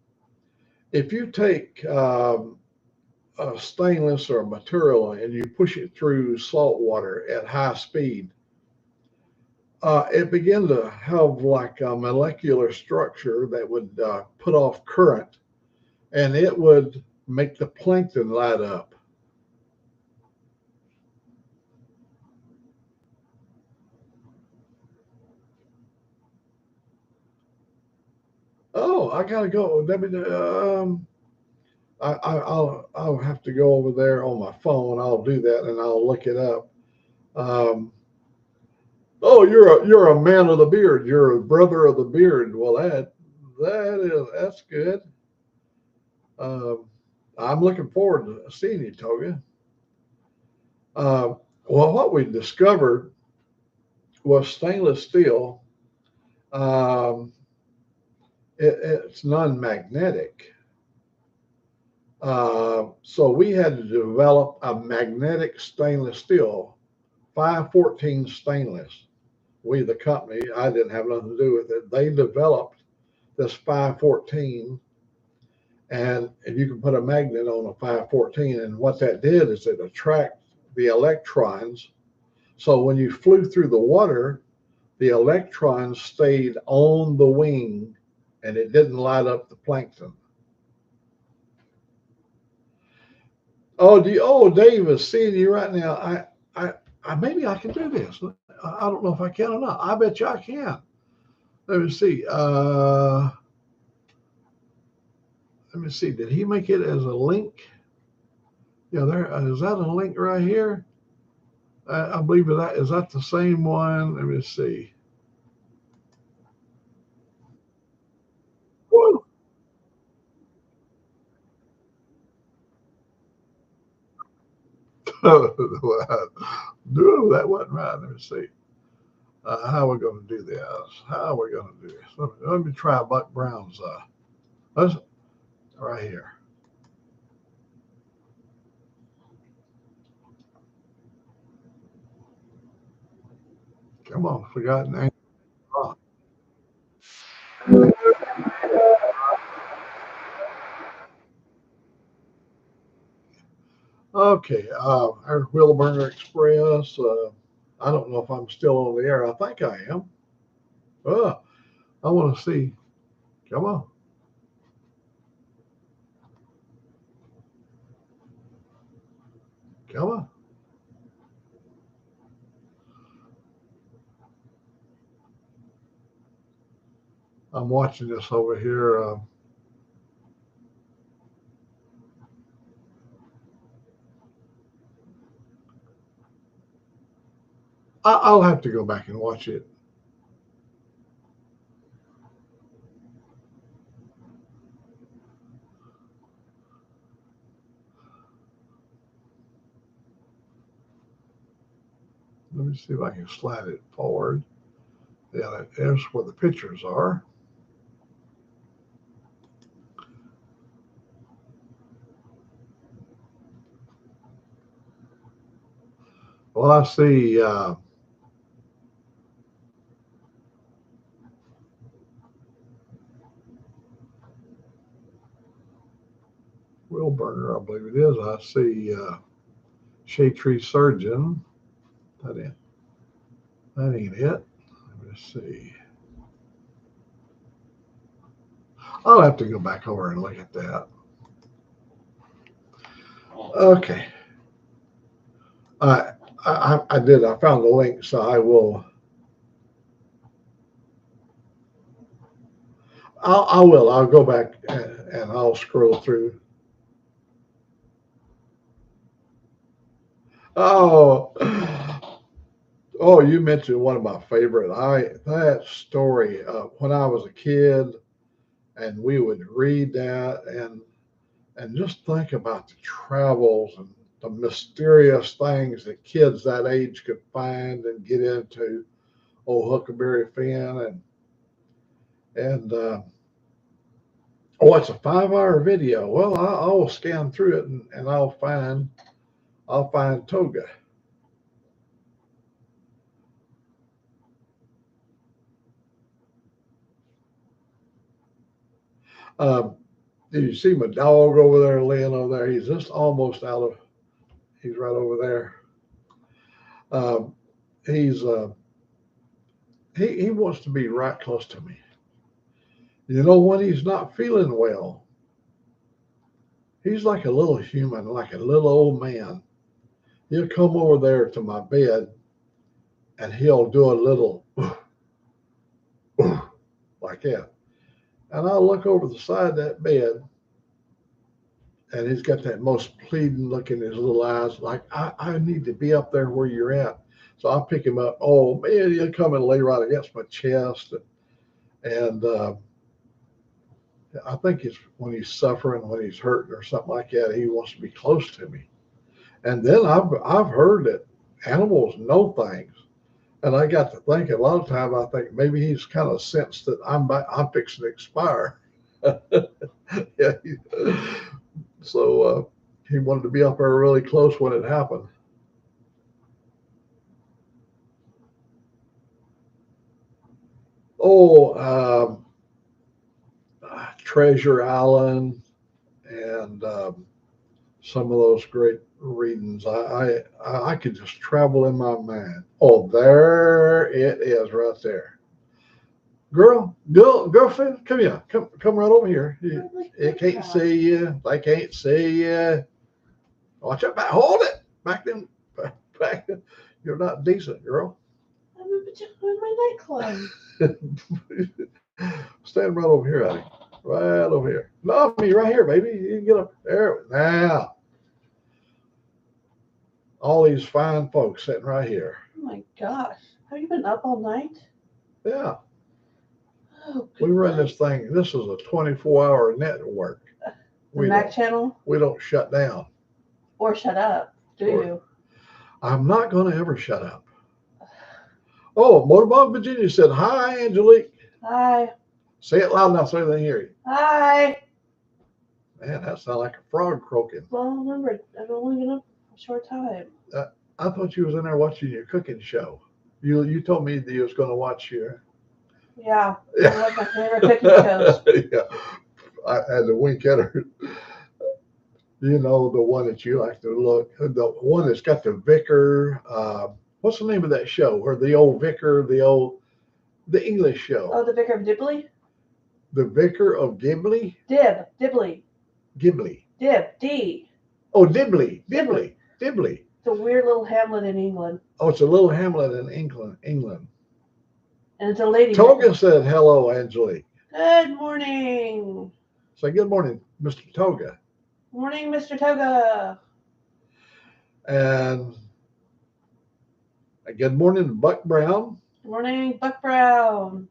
If you take a stainless or a material and you push it through salt water at high speed, it began to have like a molecular structure that would put off current, and it would make the plankton light up. Oh, I gotta go. Let me. I'll have to go over there on my phone. I'll do that and I'll look it up. Um, oh, you're a man of the beard. You're a brother of the beard. Well, that's good. Um, I'm looking forward to seeing you, Toga. Uh, well, what we discovered was stainless steel. Um, it's non-magnetic. So we had to develop a magnetic stainless steel, 514 stainless. We, the company, I didn't have nothing to do with it. They developed this 514, and you can put a magnet on a 514, and what that did is it attracted the electrons. So when you flew through the water, the electrons stayed on the wing, and it didn't light up the plankton. Oh, Dave is seeing you right now. Maybe I can do this. I don't know if I can or not. I bet you I can. Let me see. Let me see. Did he make it as a link? Yeah, there is that a link right here? I believe that is that the same one. Let me see. Woo! No, that wasn't right. Let me see. How are we going to do this? How are we going to do this? Let me try Buck Brown's. Let's right here. Come on, forgotten. Okay, our Wheelburner Express. I don't know if I'm still on the air. I think I am. I want to see. Come on. Come on. I'm watching this over here. I'll have to go back and watch it. Let me see if I can slide it forward. Yeah, there's where the pictures are. Well, I see. Wheelburner, I believe it is. I see Shade Tree Surgeon. That ain't it. Let me see. I'll have to go back over and look at that. Okay. I did. I found the link, so I will. I will. I'll go back and I'll scroll through. Oh, oh, you mentioned one of my favorite. That story when I was a kid, and we would read that and just think about the travels and the mysterious things that kids that age could find and get into. Old Huckleberry Finn and oh, it's a 5 hour video. Well, I'll scan through it and I'll find Toga. Um, did you see my dog over there laying over there? He's just almost out of. He's right over there. Um, he's he wants to be right close to me. You know, when he's not feeling well, he's like a little human, like a little old man. He'll come over there to my bed and he'll do a little like that. And I'll look over the side of that bed and he's got that most pleading look in his little eyes, like, I need to be up there where you're at. So I'll pick him up. Oh, man, he'll come and lay right against my chest. And I think it's when he's suffering, when he's hurting or something like that, he wants to be close to me. And then I've heard that animals know things. And I got to thinking, a lot of times I think maybe he's kind of sensed that I'm fixing to expire. Yeah. So he wanted to be up there really close when it happened. Oh, Treasure Island and some of those great readings. I could just travel in my mind. Oh, there it is right there. Girlfriend, come here. Come right over here. It can't see you. They can't see you. Watch out. Hold it. Back then. You're not decent, girl. I'm in my nightclothes. Stand right over here, Eddie. Right over here. No, me right here, baby. You can get up there. Now. All these fine folks sitting right here. Oh my gosh. Have you been up all night? Yeah. Oh, We run this thing. This is a 24-hour network. The Mack channel? We don't shut down. Or shut up, do you? I'm not going to ever shut up. Oh, Motorbomb Virginia said, hi, Angelique. Hi. Say it loud enough so they can hear you. Hi. Man, that sounds like a frog croaking. Well, remember, I've only been up a short time. I thought you was in there watching your cooking show. You told me that you was going to watch your... Yeah, one of my favorite cooking shows. Yeah, I had to wink at her. You know, the one that you like to look, the one that's got the vicar. What's the name of that show? Or the old vicar, the English show. Oh, the Vicar of Dibley? The Vicar of Dibley? Dibley. Ghibli. D. Oh, Dibley. Dibley. It's a weird little hamlet in England. Oh, it's a little hamlet in England. And it's a lady. Toga said, hello, Angelique. Good morning. Say good morning, Mr. Toga. Morning, Mr. Toga. And good morning, Buck Brown. Good morning, Buck Brown.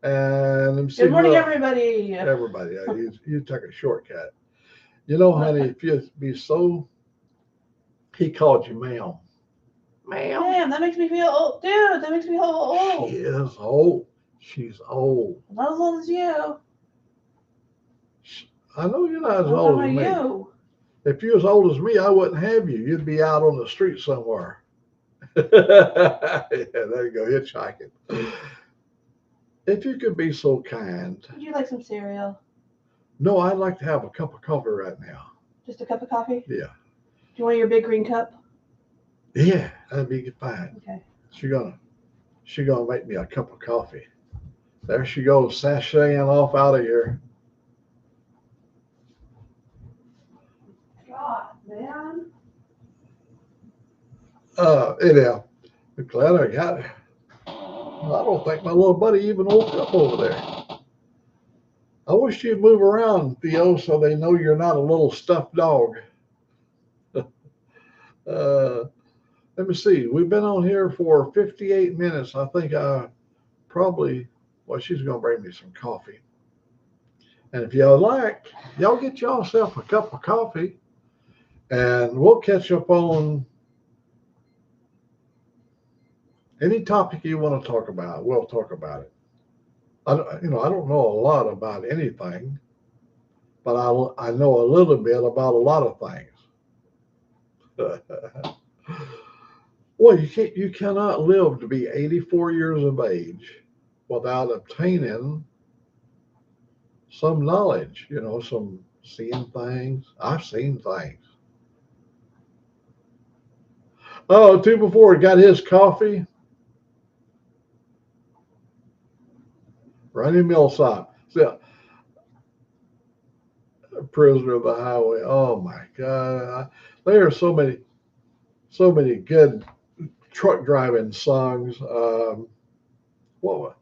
And good morning, everybody. Everybody. You took a shortcut. You know, honey, if you'd be so... He called you ma'am. Ma'am. Damn, that makes me feel old. Dude, that makes me feel old. She is old. She's old. Not as old as you. I know you're not as old as me. You? If you're as old as me, I wouldn't have you. You'd be out on the street somewhere. Yeah, there you go, hitchhiking. If you could be so kind. Would you like some cereal? No, I'd like to have a cup of coffee right now. Just a cup of coffee? Yeah. Do you want your big green cup? Yeah, that'd be fine. Okay. She gonna make me a cup of coffee. There she goes, sashaying off out of here. God, man. Anyhow, I'm glad I got it. I don't think my little buddy even woke up over there. I wish you'd move around, Theo, so they know you're not a little stuffed dog. Let me see. We've been on here for 58 minutes. I think she's going to bring me some coffee. And if y'all like, y'all get yourself a cup of coffee and we'll catch up on any topic you want to talk about. We'll talk about it. I don't know a lot about anything, but I know a little bit about a lot of things. Well, you cannot live to be 84 years of age without obtaining some knowledge, some seeing things. I've seen things. Oh, 2 before got his coffee. Ronnie Millsap. So, Prisoner of the Highway. Oh my God. There are so many good truck driving songs. What?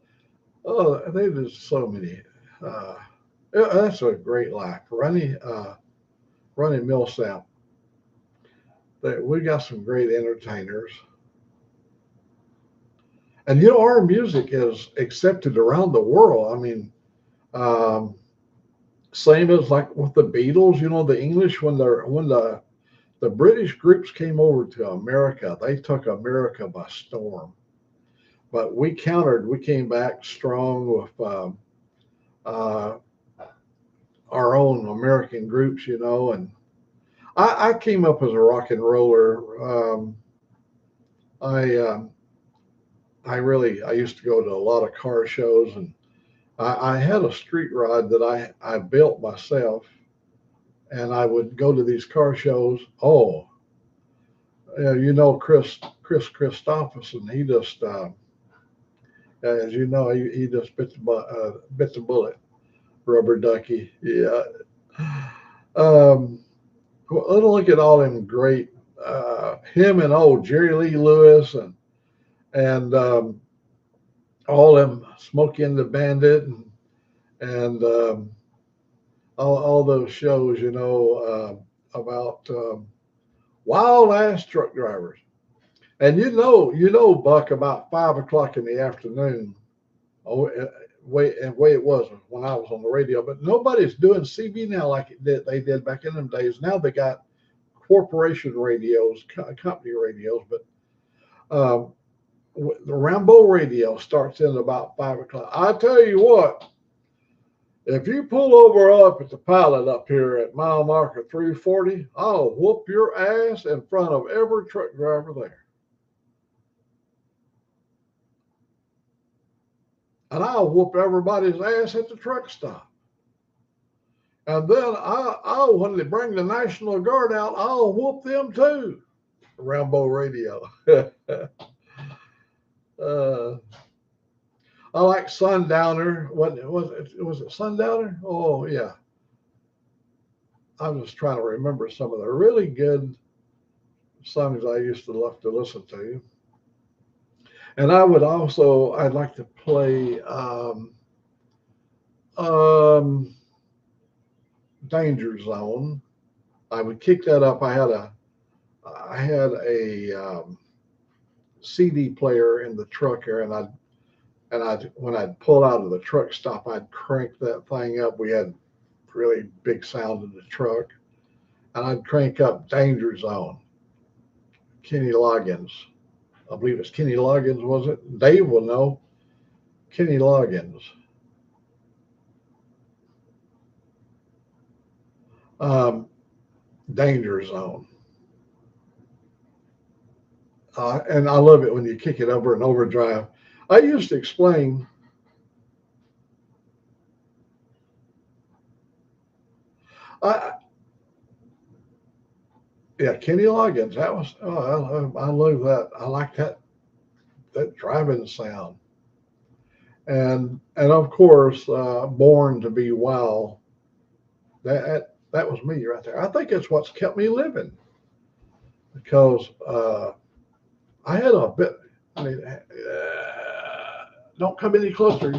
Oh, I think there's so many. Uh, that's a great laugh. Ronnie Millsap. We got some great entertainers. And our music is accepted around the world. I mean, um, same as like with the Beatles. The English when the British groups came over to America, they took America by storm. But we countered. We came back strong with uh, our own American groups. And I came up as a rock and roller. I I used to go to a lot of car shows, and I had a street rod that I built myself, and I would go to these car shows. Oh, yeah, Chris Christopherson. He just, as you know, he just bit the bullet. Rubber ducky. Yeah. Um, look at all them great. Him and old Jerry Lee Lewis and all them Smokey and the Bandit and all those shows, about wild ass truck drivers. And Buck, about 5 o'clock in the afternoon. Oh, way it was when I was on the radio. But nobody's doing CB now like they did back in them days. Now they got corporation radios, company radios. But um, the Rambo radio starts in about 5 o'clock. I tell you what, if you pull over up at the pilot up here at mile marker 340, I'll whoop your ass in front of every truck driver there. And I'll whoop everybody's ass at the truck stop. And then when they bring the National Guard out, I'll whoop them too. Rambo radio. I like Sundowner. Was it Sundowner? Oh yeah. I was trying to remember some of the really good songs I used to love to listen to. And I'd like to play Danger Zone. I would kick that up. I had a CD player in the truck here, and when I'd pull out of the truck stop, I'd crank that thing up. We had really big sound in the truck, and I'd crank up Danger Zone. Kenny Loggins. I believe it's Kenny Loggins, was it? Dave will know. Kenny Loggins. Danger Zone. And I love it when you kick it over in overdrive. I used to explain. Yeah, Kenny Loggins. That was. Oh, I love that. I like that driving sound. And of course, Born to Be Wild. That was me right there. I think it's what's kept me living because I had a bit. I mean, don't come any closer.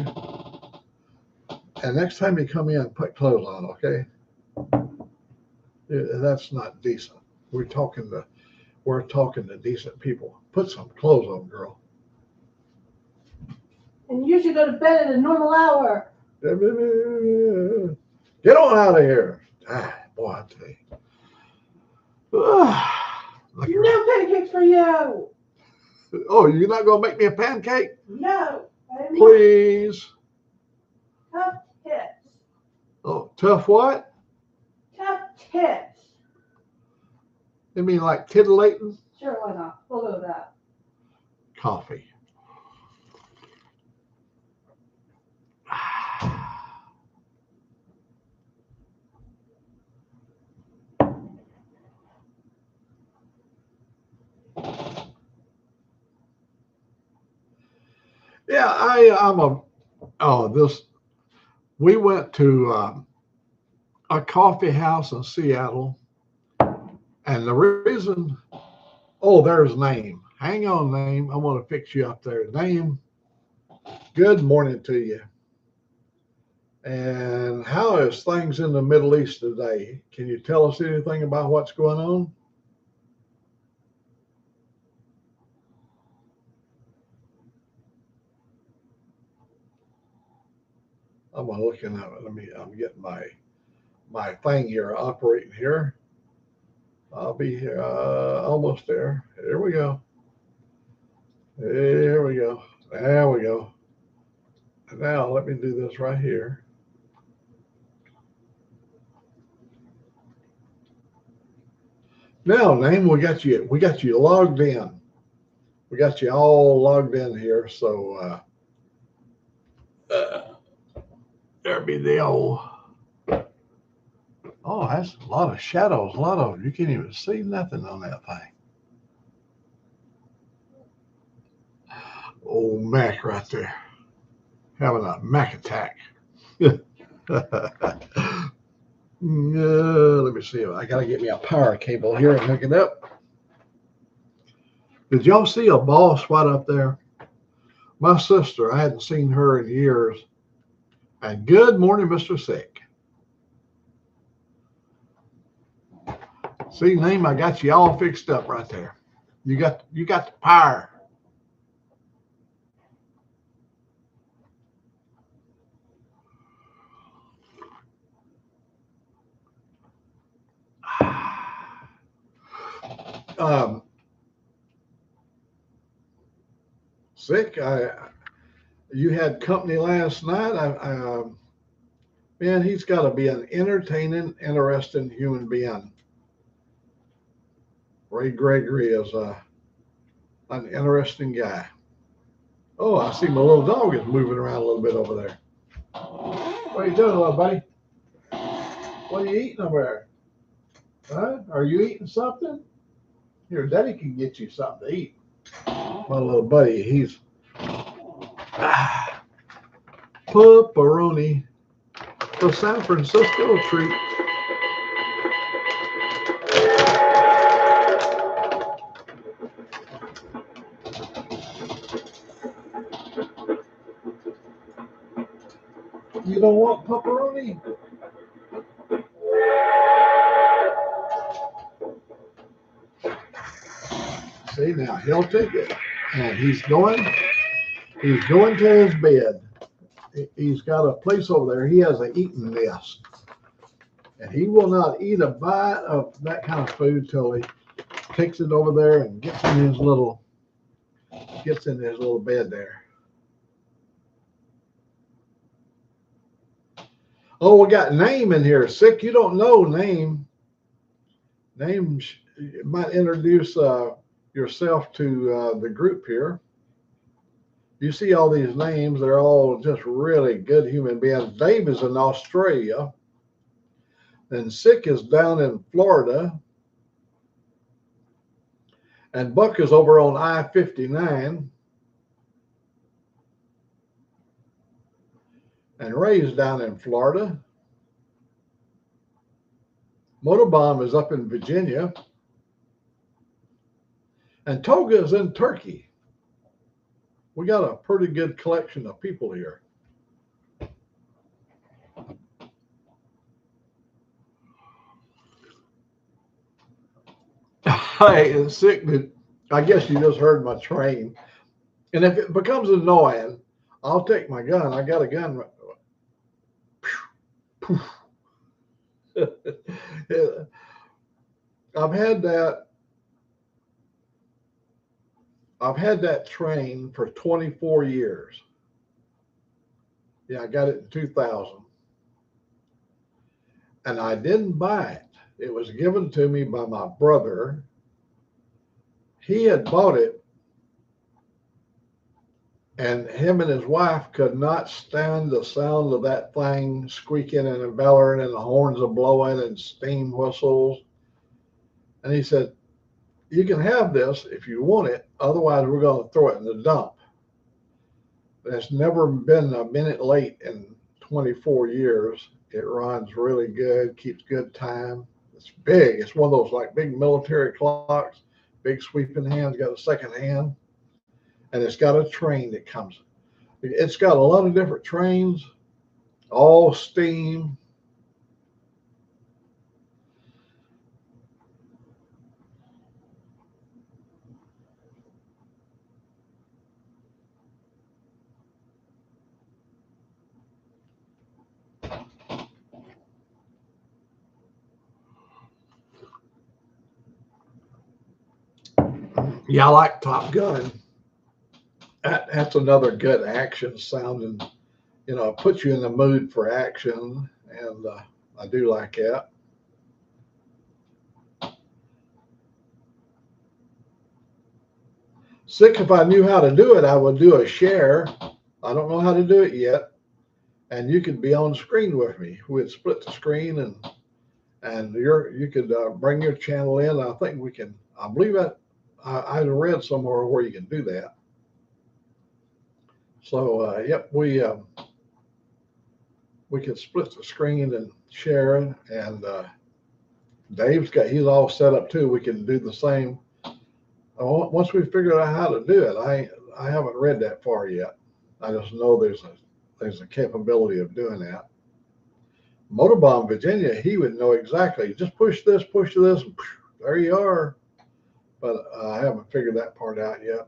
And next time you come in, put clothes on, okay? That's not decent. We're talking to decent people. Put some clothes on, girl. And you should go to bed at a normal hour. Get on out of here. Boy, I tell you. No pancakes for you. Oh, you're not going to make me a pancake? No. Please. Tough tits. Oh, tough what? Tough tits. You mean like titillating? Sure, why not? We'll go with that. Coffee. Yeah, Oh, we went to a coffee house in Seattle, and the reason, oh, there's Name. Hang on, Name. I want to fix you up there. Name, good morning to you. And how is things in the Middle East today? Can you tell us anything about what's going on? I'm looking at it. I'm getting my thing here operating here. I'll be here almost there. Here we go. There we go. There we go. Now let me do this right here. Now, Name, we got you logged in. We got you all logged in here. So there be the old. Oh, that's a lot of shadows. You can't even see nothing on that thing. Old Mac right there, having a Mack attack. Let me see. I gotta get me a power cable here and hook it up. Did y'all see a ball spot up there? My sister, I hadn't seen her in years. And good morning, Mr. Sick. See, Name, I got you all fixed up right there. You got the power. Sick, you had company last night. Man, he's got to be an entertaining, interesting human being. Ray Gregory is an interesting guy. Oh, I see my little dog is moving around a little bit over there. What are you doing, little buddy? What are you eating over there? Huh? Are you eating something? Here, Daddy can get you something to eat. My little buddy, he's pepperoni, the San Francisco treat. You don't want pepperoni? See, now he'll take it, and he's going to his bed. He's got a place over there. He has an eating nest, and he will not eat a bite of that kind of food till he takes it over there and gets in his little bed there. Oh, we got Name in here. Sick, you don't know Name. Name, you might introduce yourself to the group here. You see all these names, they're all just really good human beings. Dave is in Australia, and Sick is down in Florida, and Buck is over on I-59, and Ray's down in Florida. Motobomb is up in Virginia, and Toga is in Turkey. We got a pretty good collection of people here. Hey, Sick, I guess you just heard my train. And if it becomes annoying, I'll take my gun. I got a gun. I've had that train for 24 years. Yeah, I got it in 2000. And I didn't buy it. It was given to me by my brother. He had bought it, and him and his wife could not stand the sound of that thing squeaking and bellowing and the horns are blowing and steam whistles. And he said, you can have this if you want it. Otherwise, we're going to throw it in the dump. It's never been a minute late in 24 years. It runs really good, keeps good time. It's big. It's one of those like big military clocks, big sweeping hands, got a second hand, and it's got a train that comes. It's got a lot of different trains, all steam. Yeah, I like Top Gun. That's another good action sounding, puts you in the mood for action, and I do like that. Sick, if I knew how to do it, I would do a share. I don't know how to do it yet, and you could be on screen with me. We'd split the screen, and you could bring your channel in. I think we can. I believe that I read somewhere where you can do that. So yep, we could split the screen and share it, and he's all set up too. We can do the same. Once we figure out how to do it, I haven't read that far yet. I just know there's a capability of doing that. Motorbomb Virginia, he would know exactly. Just push this, and there you are. But I haven't figured that part out yet.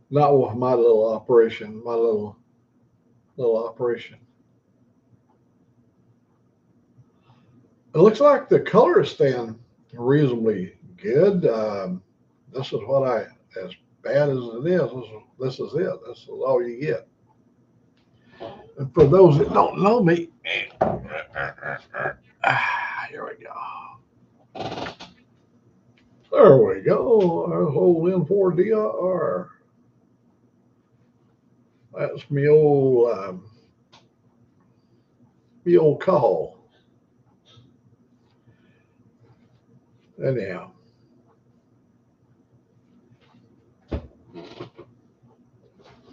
Not with my little operation, little operation. It looks like the color is staying reasonably good. This is as bad as it is, this is it. This is all you get. And for those that don't know me, here we go. There we go. Our whole N4DIR. That's me old call. Anyhow.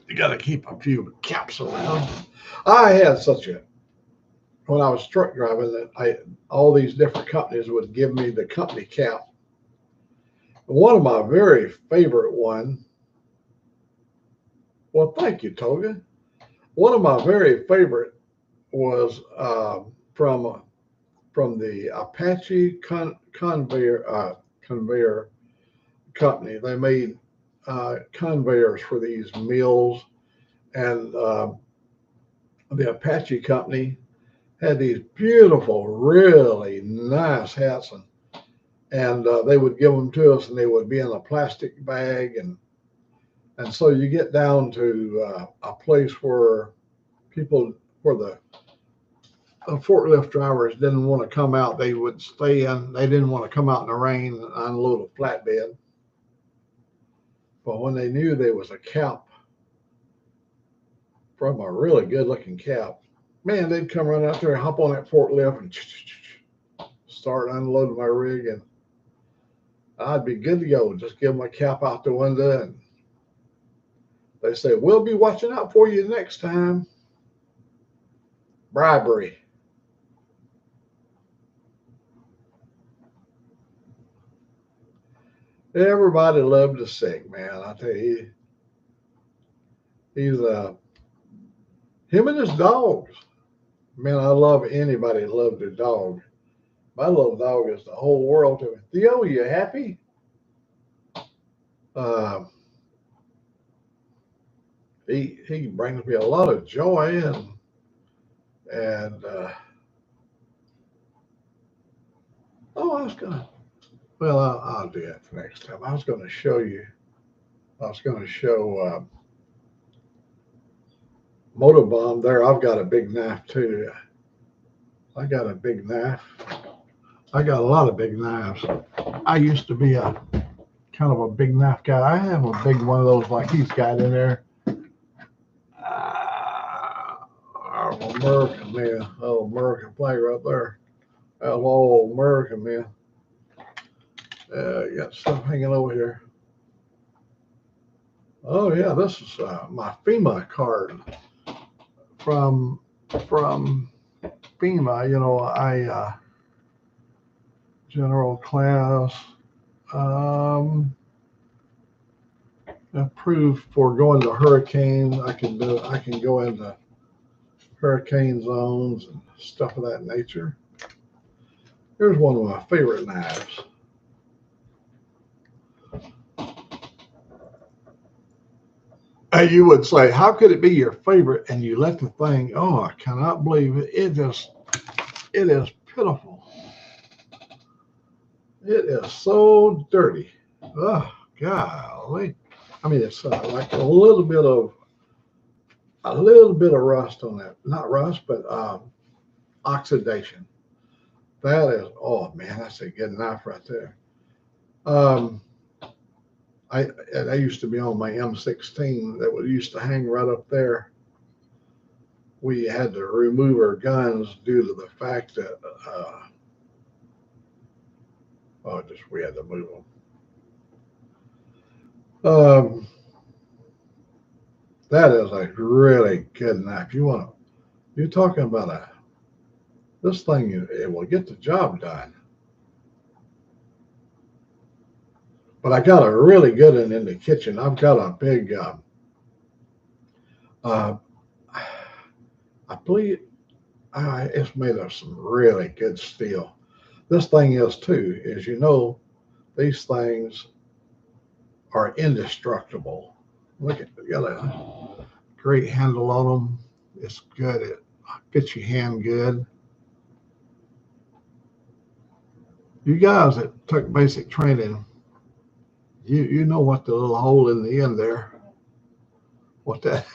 You got to keep a few caps around. I had when I was truck driving, that all these different companies would give me the company cap. One of my very favorite well, thank you, Toga. One of my very favorite was from the Apache conveyor company. They made conveyors for these mills, and the Apache company had these beautiful, really nice hats, and they would give them to us, and they would be in a plastic bag, and so you get down to a place where the forklift drivers didn't want to come out. They would stay in. They didn't want to come out in the rain and unload a flatbed. But when they knew there was a cap from a really good-looking cap, man, they'd come right out there, hop on that forklift, and start unloading my rig, and I'd be good to go. Just give my cap out the window, and they say, "We'll be watching out for you next time." Bribery. Everybody loved the Sick, man. I tell you, he's him and his dogs. Man, I love anybody that loves their dog. My little dog is the whole world to me. Theo, you happy? He brings me a lot of joy, and oh, I'll do that for next time. I was going to show Motobomb there. I've got a big knife too. I got a big knife. I got a lot of big knives. I used to be a kind of a big knife guy. I have a big one of those like he's got in there. American man. Oh, American flag right there. That's all American man. You got stuff hanging over here. Oh yeah, this is my FEMA card from FEMA. You know, I general class um, approved for going to hurricane. I can go into hurricane zones and stuff of that nature. Here's one of my favorite knives. You would say, how could it be your favorite? And you let the thing, oh, I cannot believe it. It is pitiful. It is so dirty. Oh, golly. I mean, it's like a little bit of rust on that. Not rust, but oxidation. That is, oh man, that's a good knife right there. Um, I used to be on my M16 that would used to hang right up there. We had to remove our guns due to the fact that we had to move them. That is a really good knife. You're talking about this thing. It will get the job done. But I got a really good one in the kitchen. I've got a big. I believe it's made of some really good steel. This thing is too, as you know, these things are indestructible. Look at it, got a great handle on them. It's good. It fits your hand good. You guys that took basic training, you know what the little hole in the end there, what that,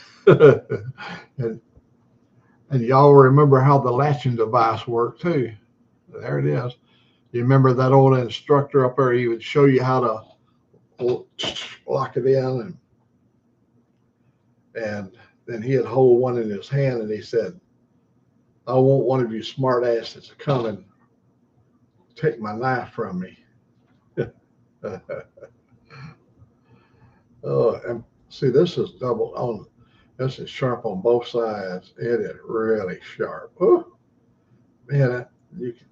and y'all remember how the latching device worked too. There it is. You remember that old instructor up there? He would show you how to lock it in, and then he'd hold one in his hand, and he said, "I want one of you smart asses to come and take my knife from me." Oh, and see, this is double on. This is sharp on both sides. It is really sharp. Oh man, you can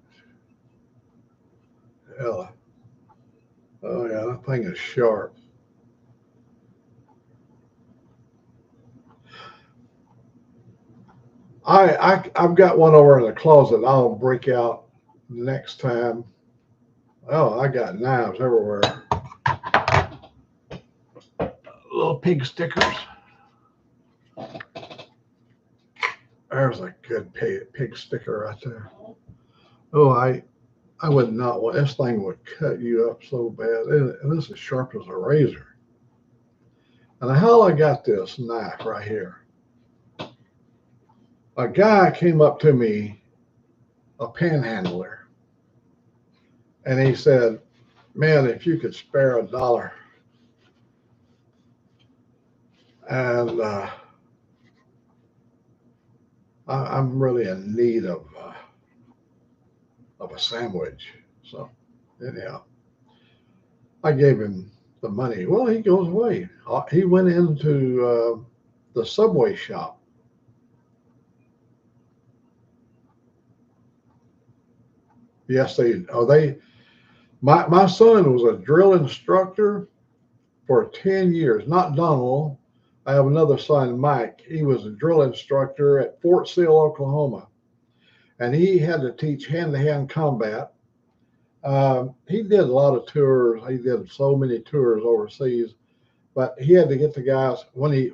tell. Oh yeah, that thing is sharp. I've got one over in the closet. I'll break out next time. Oh, I got knives everywhere. Little pig stickers. There's a good pig sticker right there. Oh, I would not want, this thing would cut you up so bad. And this is sharp as a razor. And how I got this knife right here. A guy came up to me, a panhandler, and he said, "Man, if you could spare $1." And I'm really in need of a sandwich. So anyhow, I gave him the money. Well, he goes away. He went into the Subway shop. Yes, my son was a drill instructor for 10 years, not Donald. I have another son, Mike. He was a drill instructor at Fort Sill, Oklahoma, and he had to teach hand-to-hand combat. He did a lot of tours. He did so many tours overseas, but he had to get the guys when he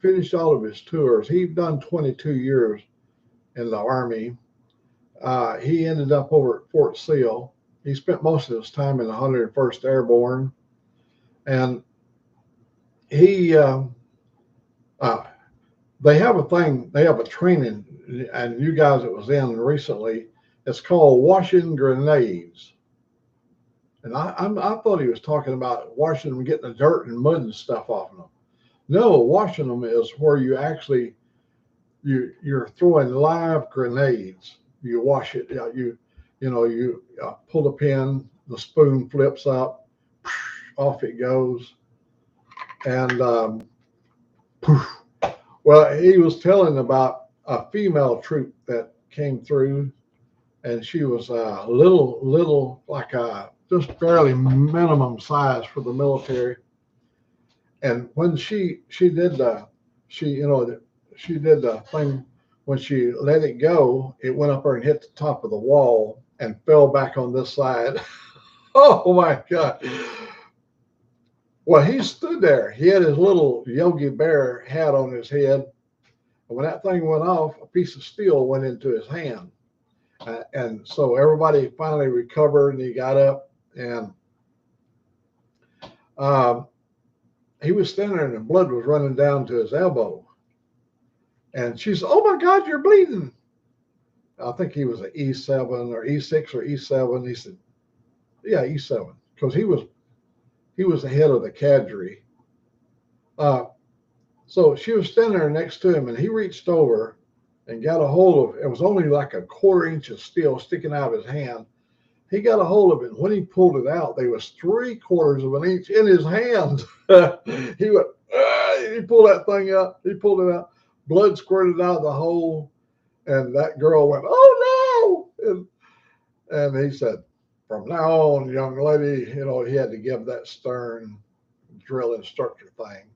finished all of his tours. He'd done 22 years in the Army. He ended up over at Fort Sill. He spent most of his time in the 101st Airborne, and he they have a thing. They have a training, and you guys that was in recently. It's called washing grenades. And I thought he was talking about washing them, getting the dirt and mud and stuff off of them. No, washing them is where you actually you're throwing live grenades. You wash it. You pull the pin, the spoon flips up, off it goes, And poof. Well, he was telling about a female troop that came through, and she was little, like just barely minimum size for the military. And when she did she did the thing, when she let it go, it went up her and hit the top of the wall and fell back on this side. Oh my God. Well, he stood there. He had his little Yogi Bear hat on his head. And when that thing went off, a piece of steel went into his hand. And so everybody finally recovered and he got up, and um, he was standing there and the blood was running down to his elbow. And she said, "Oh my God, you're bleeding." I think he was an E7 or E6 or E7. He said, "Yeah, E7," because he was the head of the cadre. So she was standing there next to him, and he reached over and got a hold of it. It was only like a quarter inch of steel sticking out of his hand. He got a hold of it. When he pulled it out, there was 3/4 of an inch in his hand. He went, he pulled that thing out. He pulled it out. Blood squirted out of the hole. And that girl went, "Oh no!" And he said, "From now on, young lady," he had to give that stern drill instructor thing.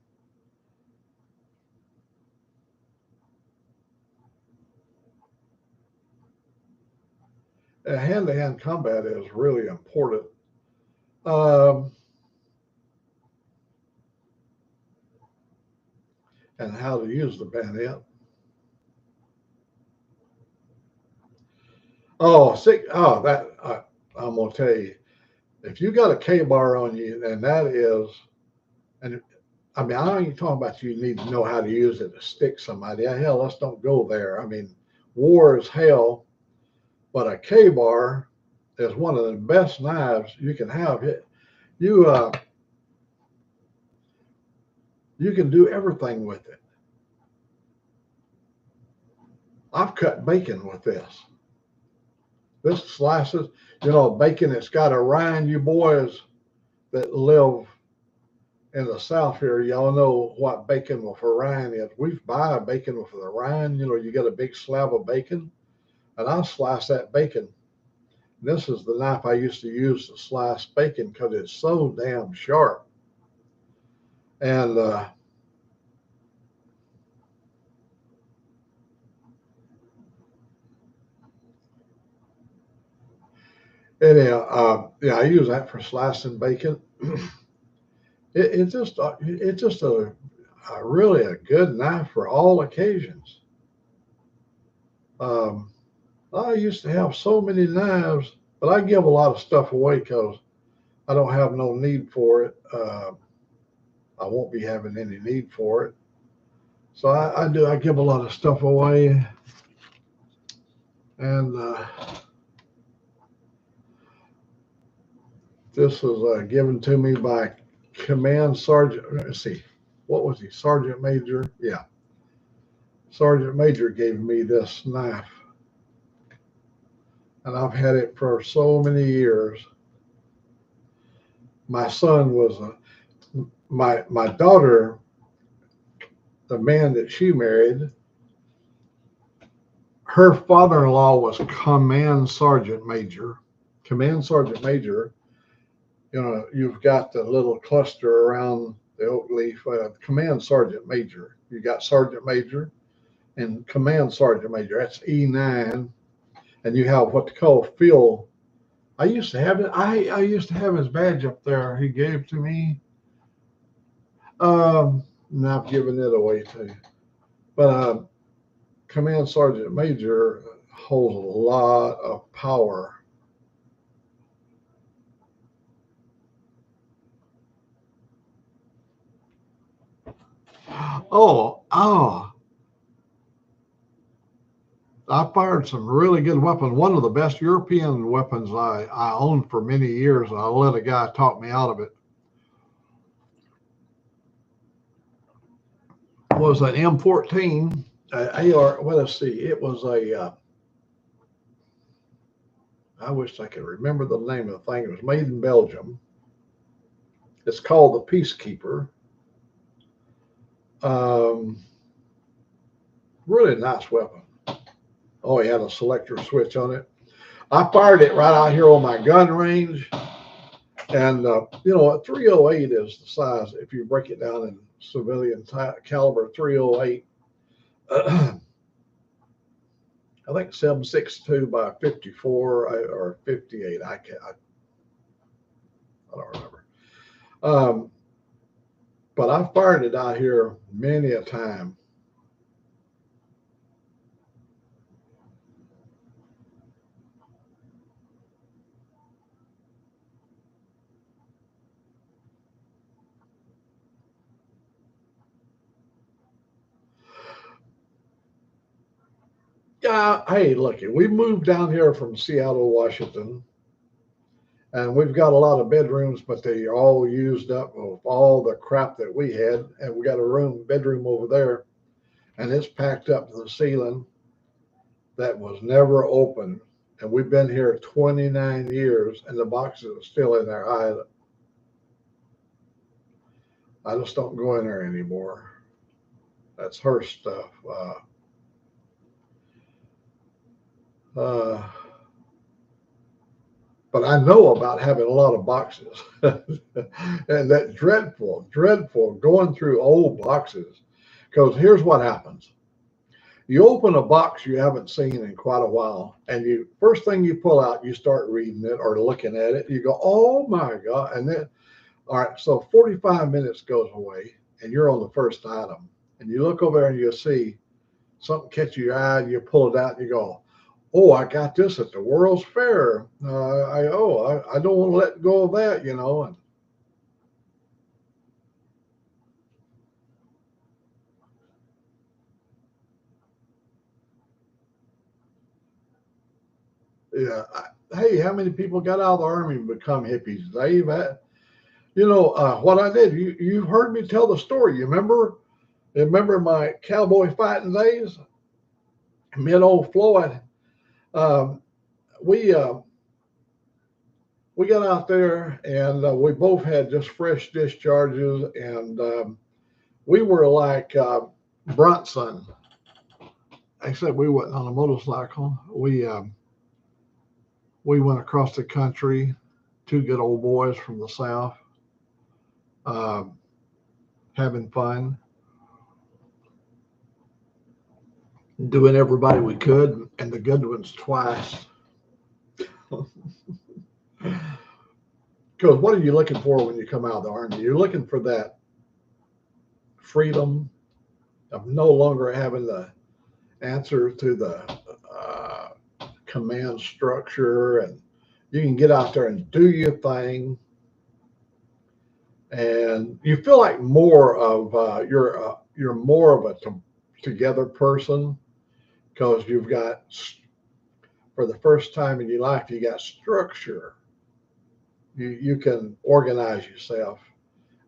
Hand-to-hand combat is really important. And how to use the bayonet. I'm gonna tell you, if you got a K-bar on you, and that is, and I mean, I ain't talking about you need to know how to use it to stick somebody. Hell, let's don't go there. I mean, war is hell, but a K-bar is one of the best knives you can have. You you can do everything with it. I've cut bacon with this. This slices, bacon that's got a rind. You boys that live in the South here, y'all know what bacon with a rind is. We buy bacon with a rind. You get a big slab of bacon, and I'll slice that bacon. This is the knife I used to use to slice bacon because it's so damn sharp. And anyhow, yeah, I use that for slicing bacon. It's just a really a good knife for all occasions. I used to have so many knives, but I give a lot of stuff away because I don't have no need for it. I won't be having any need for it. So I give a lot of stuff away. And this was given to me by Command Sergeant. Let's see, what was he? Sergeant Major? Yeah. Sergeant Major gave me this knife. And I've had it for so many years. My son was my daughter, the man that she married, her father-in-law was Command Sergeant Major. Command Sergeant Major, you've got the little cluster around the oak leaf. Command Sergeant Major. You got Sergeant Major and Command Sergeant Major. That's E9. And you have what they call field. I used to have it. I used to have his badge up there. He gave to me. Now I've given it away too. But Command Sergeant Major holds a lot of power. Oh, I fired some really good weapons. One of the best European weapons I owned for many years, and I let a guy talk me out of it, was an M14 AR. Well, let's see. It was I wish I could remember the name of the thing. It was made in Belgium. It's called the Peacekeeper. Really nice weapon. Oh, he had a selector switch on it. I fired it right out here on my gun range. And, you know, a 308 is the size, if you break it down in civilian caliber 308. I think 7.62 by 54 or 58. I don't remember. But I fired it out here many a time. Yeah, hey, look, we moved down here from Seattle, Washington, and we've got a lot of bedrooms, but they are all used up of all the crap that we had. And we got a bedroom over there, and it's packed up to the ceiling that was never opened. And we've been here 29 years, and the boxes are still in there. I just don't go in there anymore. That's her stuff. But I know about having a lot of boxes. And that dreadful going through old boxes. Because here's what happens. You open a box you haven't seen in quite a while, and first thing you pull out, you start reading it or looking at it. You go, oh my God. And then, all right, so 45 minutes goes away, and you're on the first item. And you look over there and you see something catch your eye, and you pull it out and you go, oh, I got this at the World's Fair. I don't want to let go of that, you know. And yeah, hey, how many people got out of the army and become hippies? Dave, you know what I did. You've heard me tell the story. You remember my cowboy fighting days? Me and old Floyd. Um, we got out there, and we both had just fresh discharges, and we were like Bronson. Except we went on a motorcycle. We went across the country, two good old boys from the South, having fun, doing everybody we could, and the good ones twice. Because what are you looking for when you come out of the Army? You're looking for that freedom of no longer having to answer to the command structure, and you can get out there and do your thing, and you feel like more of you're more of a together person, because you've got, for the first time in your life, you got structure. You can organize yourself,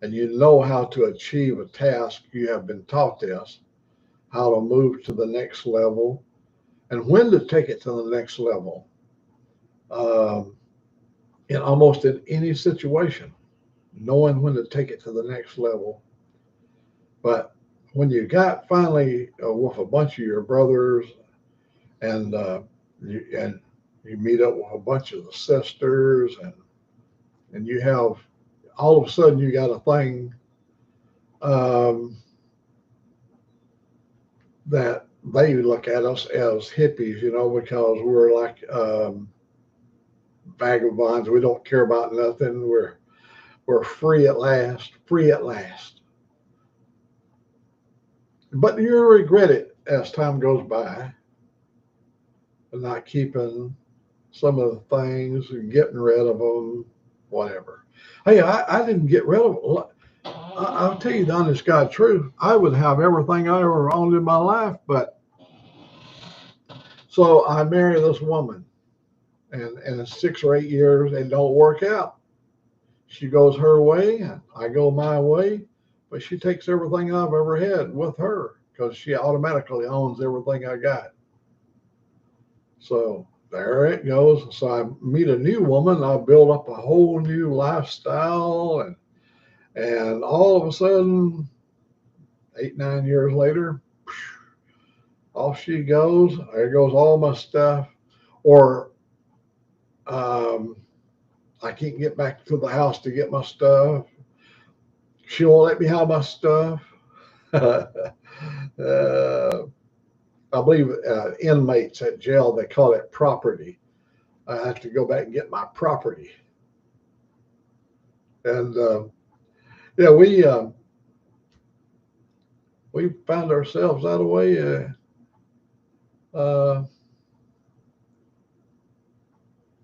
and you know how to achieve a task. You have been taught this, how to move to the next level, and when to take it to the next level. In almost in any situation, knowing when to take it to the next level. But when you got finally with a bunch of your brothers, and you meet up with a bunch of the sisters, and you have, all of a sudden you got a thing that they look at us as hippies, you know, because we're like vagabonds. We don't care about nothing. We're free at last, free at last. But you regret it as time goes by, and not keeping some of the things and getting rid of them, whatever. Hey, I didn't get rid of them. I'll tell you the honest God truth. I would have everything I ever owned in my life, but so I marry this woman, and in 6 or 8 years, it don't work out. She goes her way, and I go my way, but she takes everything I've ever had with her, because she automatically owns everything I got. So there it goes. So I meet a new woman, I build up a whole new lifestyle, and all of a sudden 8, 9 years later, off she goes. There goes all my stuff. Or I can't get back to the house to get my stuff. She won't let me have my stuff. uh, I believe inmates at jail, they call it property. I have to go back and get my property. And yeah, we found ourselves that way.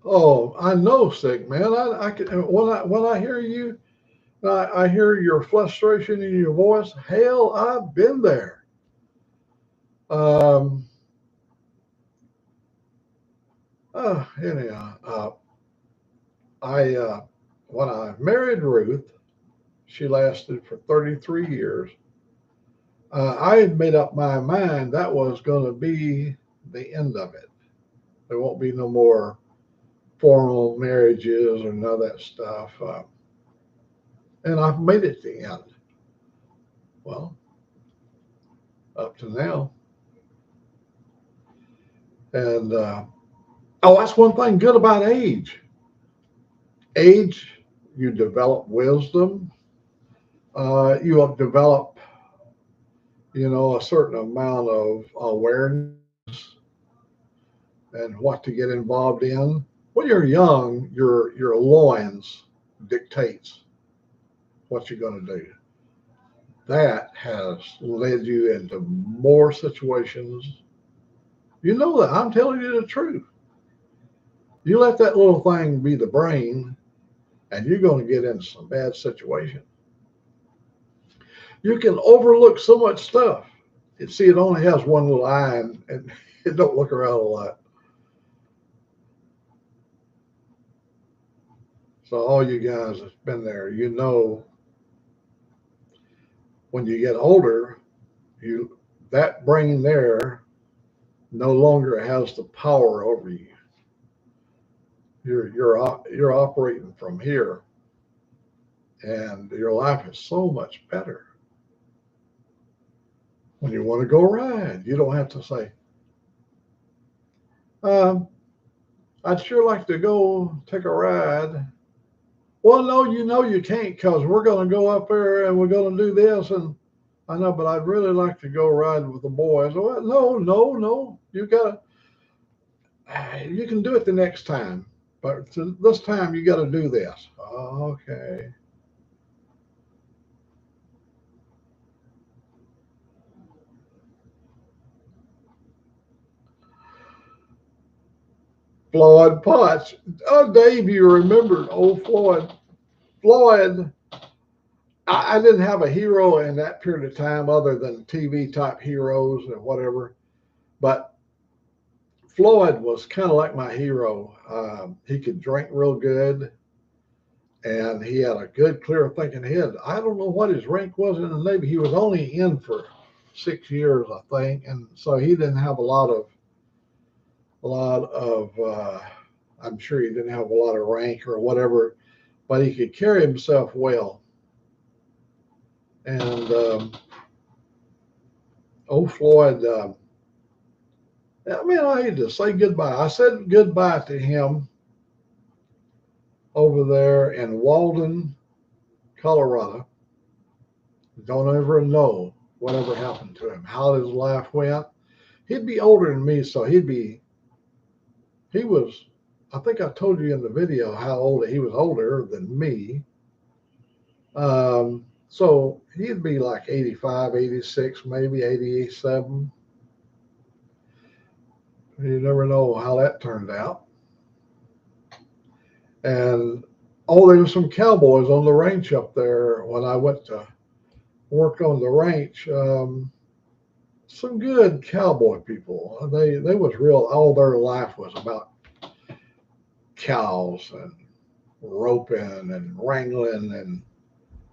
Oh, I know, sick man. I can when I hear you, I hear your frustration in your voice. Hell, I've been there. Um, anyhow, I when I married Ruth, she lasted for 33 years. I had made up my mind that was going to be the end of it. There won't be no more formal marriages or none of that stuff. And I've made it to the end. Well, up to now. And oh, that's one thing good about age. Age, you develop wisdom. You have developed, a certain amount of awareness and what to get involved in. When you're young, your loins dictates what you're going to do. That has led you into more situations. You know that. I'm telling you the truth. You let that little thing be the brain, and you're going to get into some bad situations. You can overlook so much stuff. See, it only has one little eye, and it don't look around a lot. So all you guys that's been there, when you get older, that brain there no longer has the power over you. You're operating from here, and your life is so much better. When you want to go ride, you don't have to say, I'd sure like to go take a ride. Well, no, you can't, because we're going to go up there and we're going to do this. And I know, but I'd really like to go ride with the boys. Well, no. You can do it the next time. But this time you got to do this. Okay. Floyd Potts. Oh, Dave, you remembered old Floyd. Floyd, I didn't have a hero in that period of time other than TV type heroes and whatever. But Floyd was kind of like my hero. He could drink real good, and he had a good, clear thinking head. I don't know what his rank was in the Navy. He was only in for 6 years, I think. And so he didn't have a lot of I'm sure he didn't have a lot of rank or whatever, but he could carry himself well. And Floyd, I hate to say goodbye. I said goodbye to him over there in Walden, Colorado. Don't ever know whatever happened to him, how his life went. He'd be older than me, so he was, I think I told you in the video how old he was, older than me. So he'd be like 85, 86, maybe 87. You never know how that turned out. And there was some cowboys on the ranch up there when I went to work on the ranch. Some good cowboy people. They was real. All their life was about cows and roping and wrangling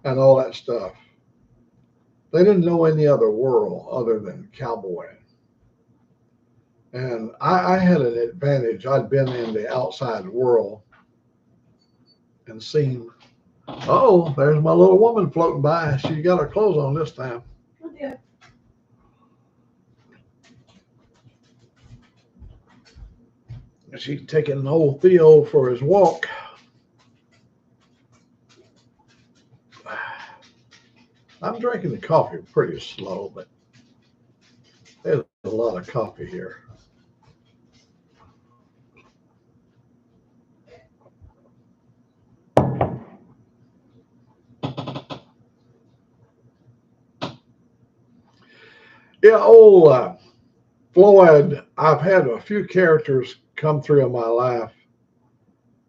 and all that stuff. They didn't know any other world other than cowboying. And I had an advantage. I'd been in the outside world and seen, there's my little woman floating by. She got her clothes on this time. Yeah. She's taking old Theo for his walk. I'm drinking the coffee pretty slow, but there's a lot of coffee here. Yeah, old Floyd, I've had a few characters come through in my life,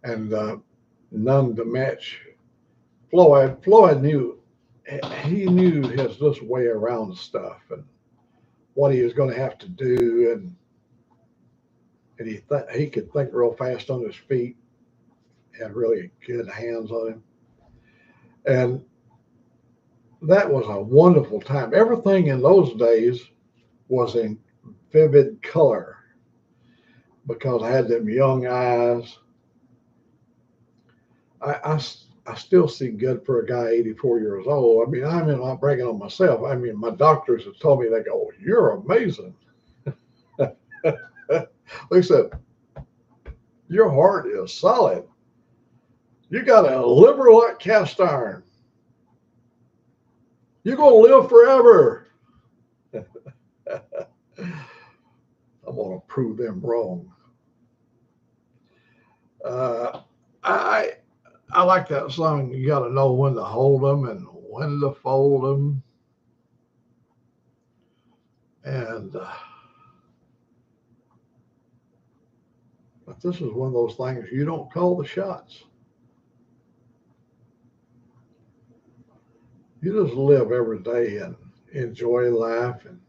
and none to match Floyd. Floyd knew, he knew his this way around stuff and what he was going to have to do, and he could think real fast on his feet, had really good hands on him, and that was a wonderful time. Everything in those days was in vivid color because I had them young eyes. I still see good for a guy 84 years old. I mean, I'm not bragging on myself. I mean, my doctors have told me, they go, "Oh, you're amazing." They said, "Your heart is solid. You got a liver like cast iron. You're going to live forever." I'm going to prove them wrong. I like that song. You got to know when to hold them and when to fold them. And but this is one of those things, you don't call the shots. You just live every day and enjoy life and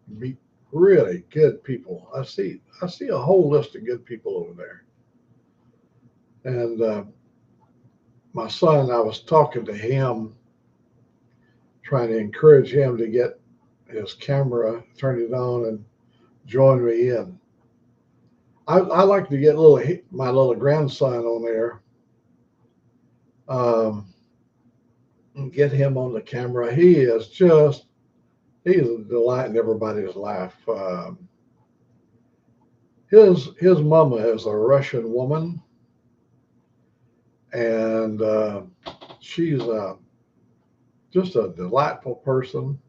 meet really good people. I see a whole list of good people over there. And my son, I was talking to him, trying to encourage him to get his camera, turn it on, and join me in. I like to get my little grandson on there, and get him on the camera. He's a delight in everybody's life. His mama is a Russian woman, and she's just a delightful person.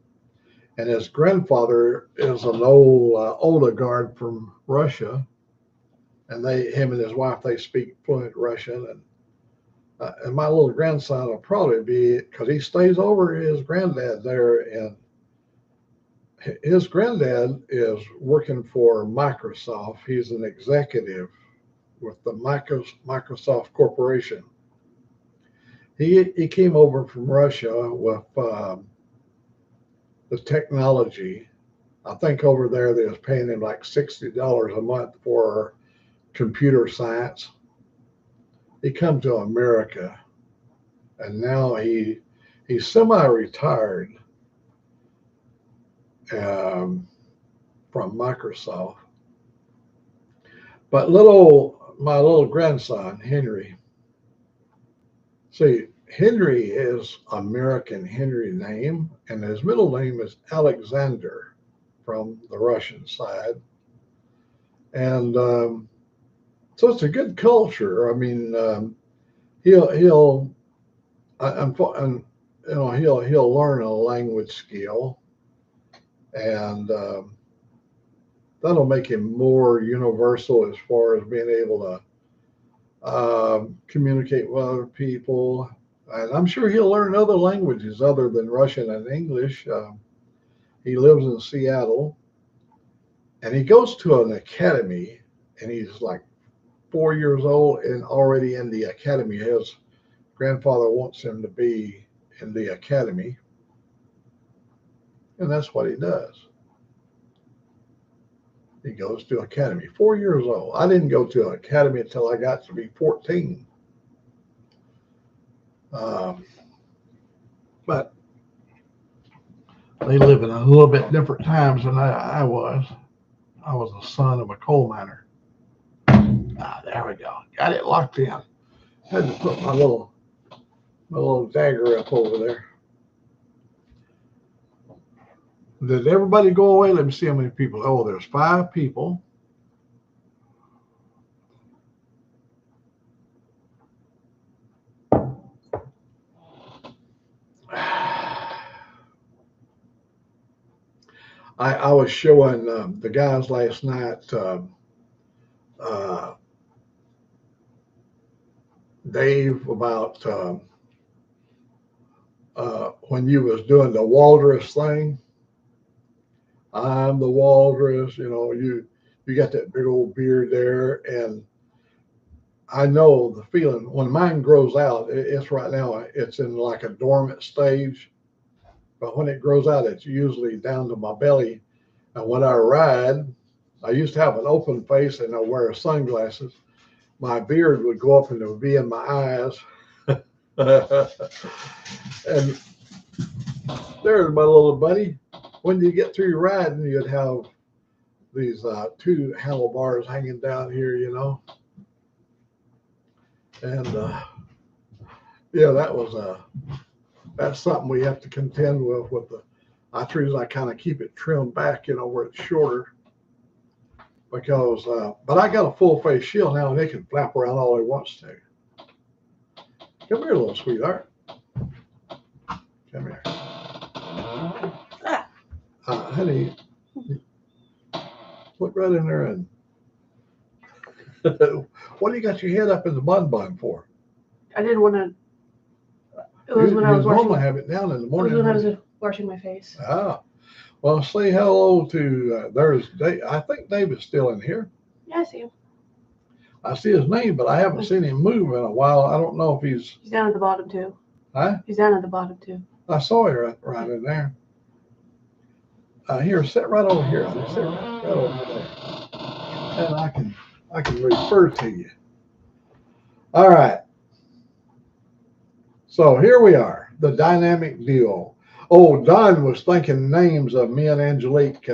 And his grandfather is an old oligarch from Russia, and him and his wife, they speak fluent Russian. And my little grandson will probably be, because he stays over his granddad there, and his granddad is working for Microsoft. He's an executive with the Microsoft Corporation. He came over from Russia with the technology. I think over there they was paying him like $60 a month for computer science. He come to America, and now he's semi-retired from Microsoft. But my little grandson, Henry, see, Henry is American Henry name, and his middle name is Alexander from the Russian side. And so it's a good culture. I mean, he'll learn a language skill, and that'll make him more universal as far as being able to communicate with other people. And I'm sure he'll learn other languages other than Russian and English. He lives in Seattle, and he goes to an academy, and he's like 4 years old and already in the academy. His grandfather wants him to be in the academy, and that's what he does. He goes to academy, 4 years old. I didn't go to an academy until I got to be 14. But they live in a little bit different times than I was. I was the son of a coal miner. There we go. Got it locked in. Had to put my little dagger up over there. Did everybody go away? Let me see how many people. Oh, there's 5 people. I was showing the guys last night, Dave, about when you was doing the walrus thing. I'm the walrus, you got that big old beard there, and I know the feeling when mine grows out. It's right now, it's in like a dormant stage, but when it grows out, it's usually down to my belly. And when I ride, I used to have an open face and I wear sunglasses. My beard would go up and it would be in my eyes. And there's my little buddy. When you get through riding, you'd have these 2 handlebars hanging down here, And yeah, that's something we have to contend with the. I choose, I kind of keep it trimmed back, where it's shorter, because but I got a full face shield now, and they can flap around all they wants to. Come here, little sweetheart. Come here. Honey, look right in there and what do you got your head up in the bun for? I didn't want to. It was when I was normally washing. have it down in the morning. It was when I was washing my face. Ah, well, say hello to. There's Dave. I think Dave is still in here. Yeah, I see him. I see his name, but I haven't seen him move in a while. I don't know if he's. He's down at the bottom too. Huh? He's down at the bottom too. I saw him right in there. Here, sit right over here. Sit right over there, and I can refer to you. All right. So here we are, the dynamic duo. Oh, Don was thinking names of me and Angelique.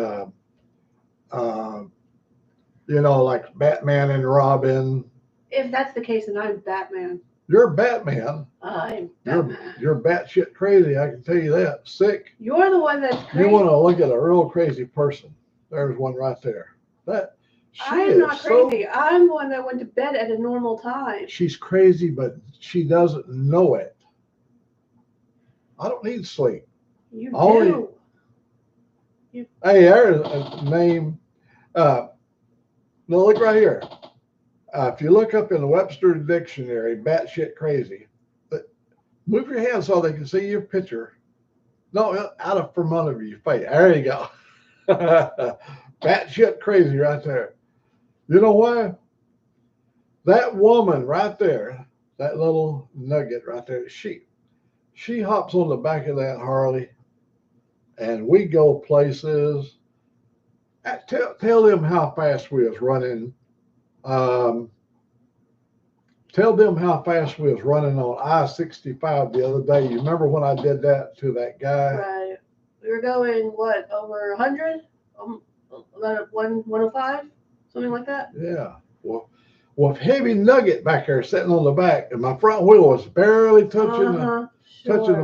Like Batman and Robin. If that's the case, then I'm Batman. You're Batman. I'm Batman. You're batshit crazy. I can tell you that. Sick. You're the one that's crazy. You want to look at a real crazy person? There's one right there. I'm not crazy. I'm the one that went to bed at a normal time. She's crazy, but she doesn't know it. I don't need sleep. You do. Hey, there's a name. No, look right here. If you look up in the Webster Dictionary, batshit crazy, move your hand so they can see your picture. No, out from under your face. There you go. Batshit crazy right there. You know why? That woman right there, that little nugget right there, she hops on the back of that Harley, and we go places. Tell them how fast we was running. Tell them how fast we was running on I-65 the other day. You remember when I did that to that guy? Right. We were going, what, over 100? About 105? Something like that? Yeah. Well, with heavy nugget back there sitting on the back, and my front wheel was barely touching the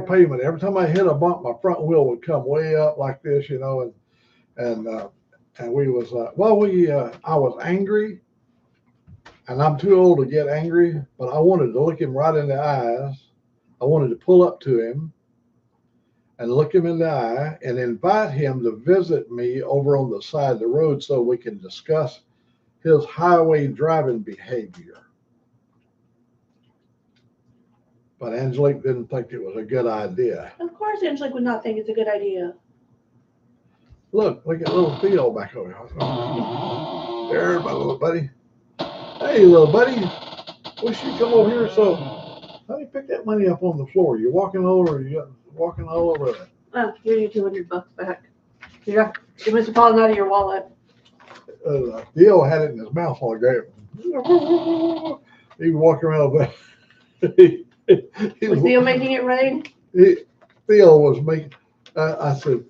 pavement. Every time I hit a bump, my front wheel would come way up like this, and we was I was angry, and I'm too old to get angry, but I wanted to look him right in the eyes. I wanted to pull up to him and look him in the eye and invite him to visit me over on the side of the road so we can discuss his highway driving behavior. But Angelique didn't think it was a good idea. Of course Angelique would not think it's a good idea. Look at little Theo back over here. There's my little buddy. Hey, little buddy. Wish you'd come over here. So, how do you pick that money up on the floor? You're walking over, walking all over it. Oh, here's your $200 back. Here, give Mr. Paul out of your wallet. Theo had it in his mouth all day. He was walking around there. Was Theo making it rain? Theo was making. I said,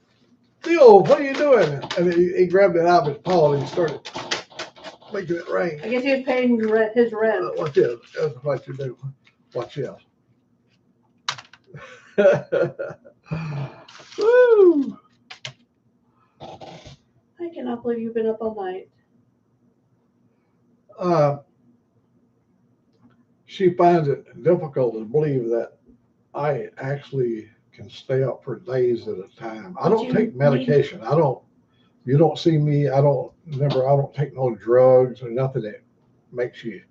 Theo, what are you doing? And he grabbed it out of his paw and he started making it rain. I guess he was paying his rent. Watch this. That's what you do. Watch this. Woo! I cannot believe you've been up all night. She finds it difficult to believe that I actually can stay up for days at a time. I But don't you take medication. You don't see me. I don't take no drugs or nothing that makes you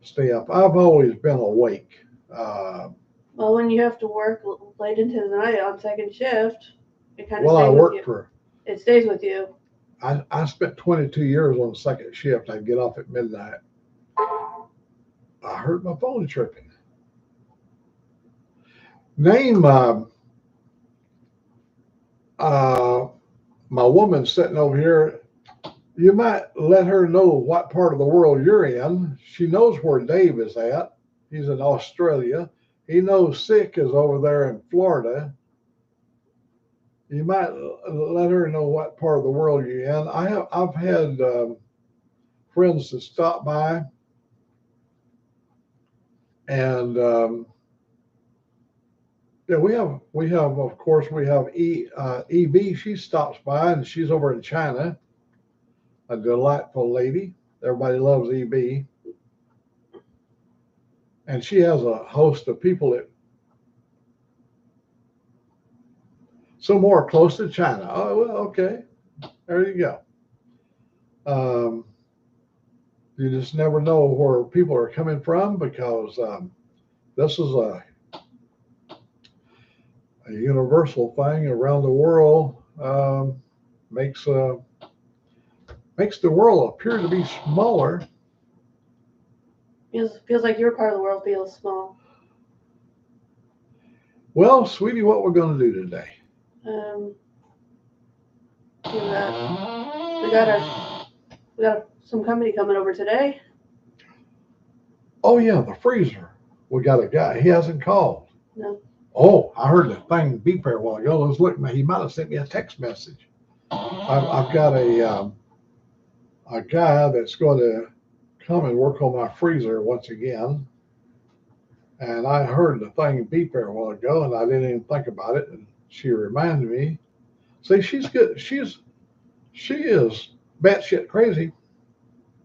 stay up. I've always been awake. Well, when you have to work late into the night on second shift, it kind of Well, I stays with worked you. for, It stays with you. I spent 22 years on the second shift. I'd get off at midnight. I heard my phone tripping. Name my woman sitting over here. You might let her know what part of the world you're in. She knows where Dave is at. He's in Australia. He knows Sick is over there in Florida. You might let her know what part of the world you're in. I've had friends that stop by, and yeah, we have of course we have EB. She stops by, and she's over in China. A delightful lady. Everybody loves EB. And she has a host of people that some more close to China. Oh, well, okay. There you go. You just never know where people are coming from because this is a universal thing around the world. Makes the world appear to be smaller. Feels like your part of the world feels small. Well, sweetie, what we're going to do today? We got some company coming over today. Oh yeah, the freezer. We got a guy. He hasn't called. No. Oh, I heard the thing beep there a while ago. Let's look. He might have sent me a text message. I've got a guy that's going to come and work on my freezer once again. And I heard the thing beep there a while ago, and I didn't even think about it. And she reminded me. See, she's good. She is batshit crazy,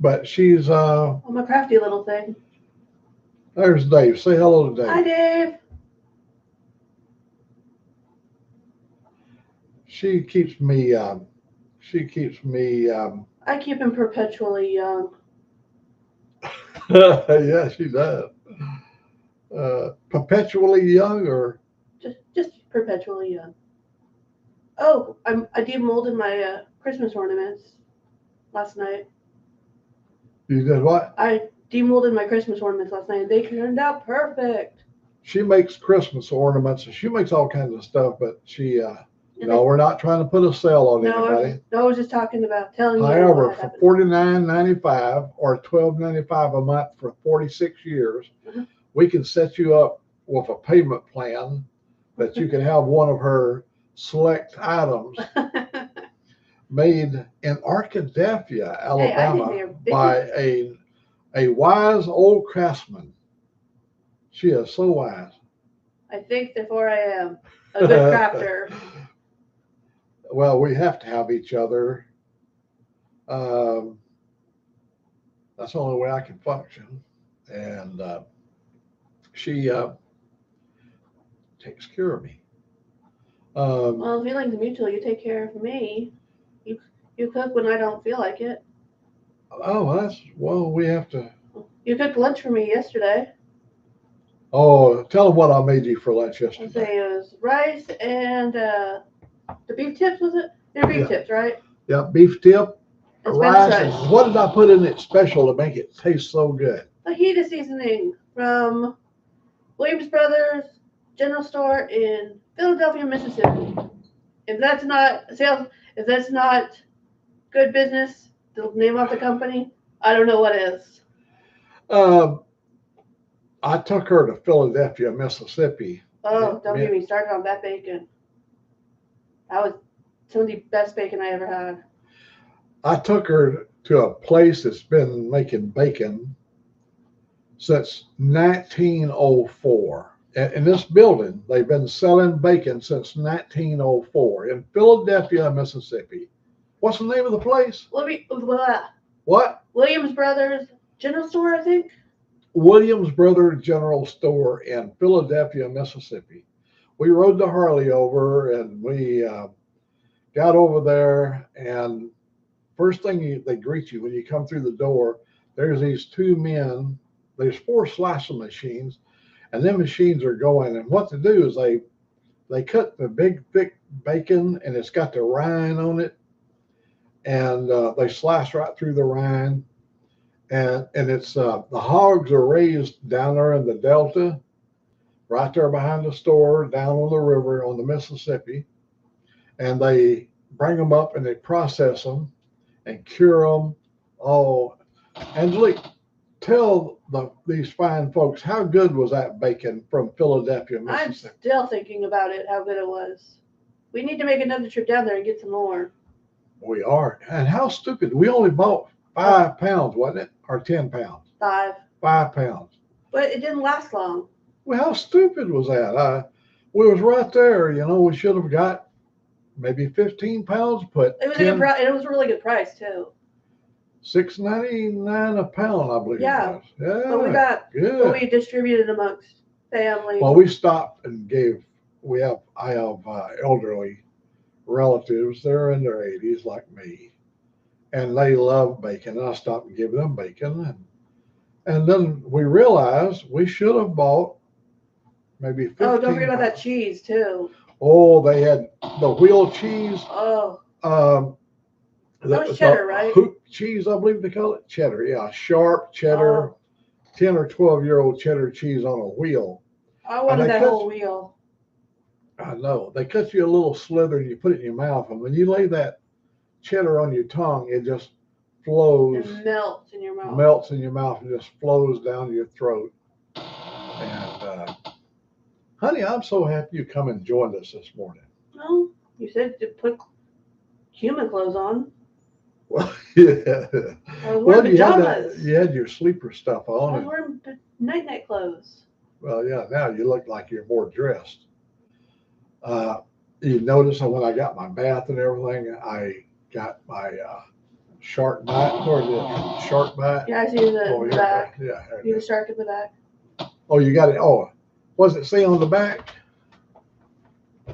but she's I'm a crafty little thing. There's Dave. Say hello to Dave. Hi, Dave. She keeps me. I keep him perpetually young. Yeah, she does. Perpetually young, or just perpetually young. Oh, I demolded my Christmas ornaments last night. You did what? I demolded my Christmas ornaments last night, and they turned out perfect. She makes Christmas ornaments, and she makes all kinds of stuff, but she. No, we're not trying to put a sale on anybody. I was just talking about telling you. However, for $49.95 or $12.95 a month for 46 years, we can set you up with a payment plan that you can have one of her select items made in Arkadelphia, Alabama, by a wise old craftsman. She is so wise. I think therefore I am a good crafter. Well, we have to have each other. That's the only way I can function. And she takes care of me. Well, feelings mutual. You take care of me. You cook when I don't feel like it. Oh, we have to. You cooked lunch for me yesterday. Oh, tell them what I made you for lunch yesterday. I'll say it was rice and the beef tips, was it? They're beef tips, right? Yeah, beef tip, rice. And what did I put in it special to make it taste so good? Fajita seasoning from Williams Brothers General Store in Philadelphia, Mississippi. If that's not good business, the name of the company, I don't know what is. I took her to Philadelphia, Mississippi. Oh, don't get me started on that bacon. That was some of the best bacon I ever had. I took her to a place that's been making bacon since 1904. In this building, they've been selling bacon since 1904 in Philadelphia, Mississippi. What's the name of the place? What? Williams Brothers General Store, I think. Williams Brothers General Store in Philadelphia, Mississippi. We rode the Harley over, and we got over there, and first thing they greet you when you come through the door, there's these two men. There's 4 slicing machines, and them machines are going. And what they do is they cut the big thick bacon, and it's got the rind on it, and they slice right through the rind. And it's the hogs are raised down there in the Delta, right there behind the store, down on the river on the Mississippi, and they bring them up and they process them and cure them. Oh, Angelique, tell these fine folks, how good was that bacon from Philadelphia, Mississippi? I'm still thinking about it, how good it was. We need to make another trip down there and get some more. We are. And how stupid. We only bought 5 pounds, wasn't it? Or 10 pounds? 5. 5 pounds. But it didn't last long. Well, how stupid was that? We was right there. We should have got maybe 15 pounds, but it was a good price. It was a really good price too. $6.99 a pound, I believe. Yeah. It was. Yeah. But we got good. But we distributed amongst family. Well, we stopped and I have elderly relatives. They're in their 80s like me, and they love bacon. And I stopped and gave them bacon, and then we realized we should have bought maybe 15 don't forget about that pounds. cheese too. Oh, they had the wheel cheese. Oh. That was cheddar, right? Hoop cheese, I believe they call it. Cheddar, yeah. Sharp cheddar, 10 or 12-year-old cheddar cheese on a wheel. I wanted that whole wheel. I know. They cut you a little slither and you put it in your mouth. And when you lay that cheddar on your tongue, it just flows. It melts in your mouth. Melts in your mouth and just flows down your throat. And, honey, I'm so happy you come and joined us this morning. Well, you said to put human clothes on. Well, yeah. Well, you had your sleeper stuff on. I was wearing night clothes. Well, yeah, now you look like you're more dressed. You notice that when I got my bath and everything, I got my shark bite. Or the shark bite. Yeah, I see the back. Yeah. See the shark in the back. Oh, you got it. Oh, what does it say on the back?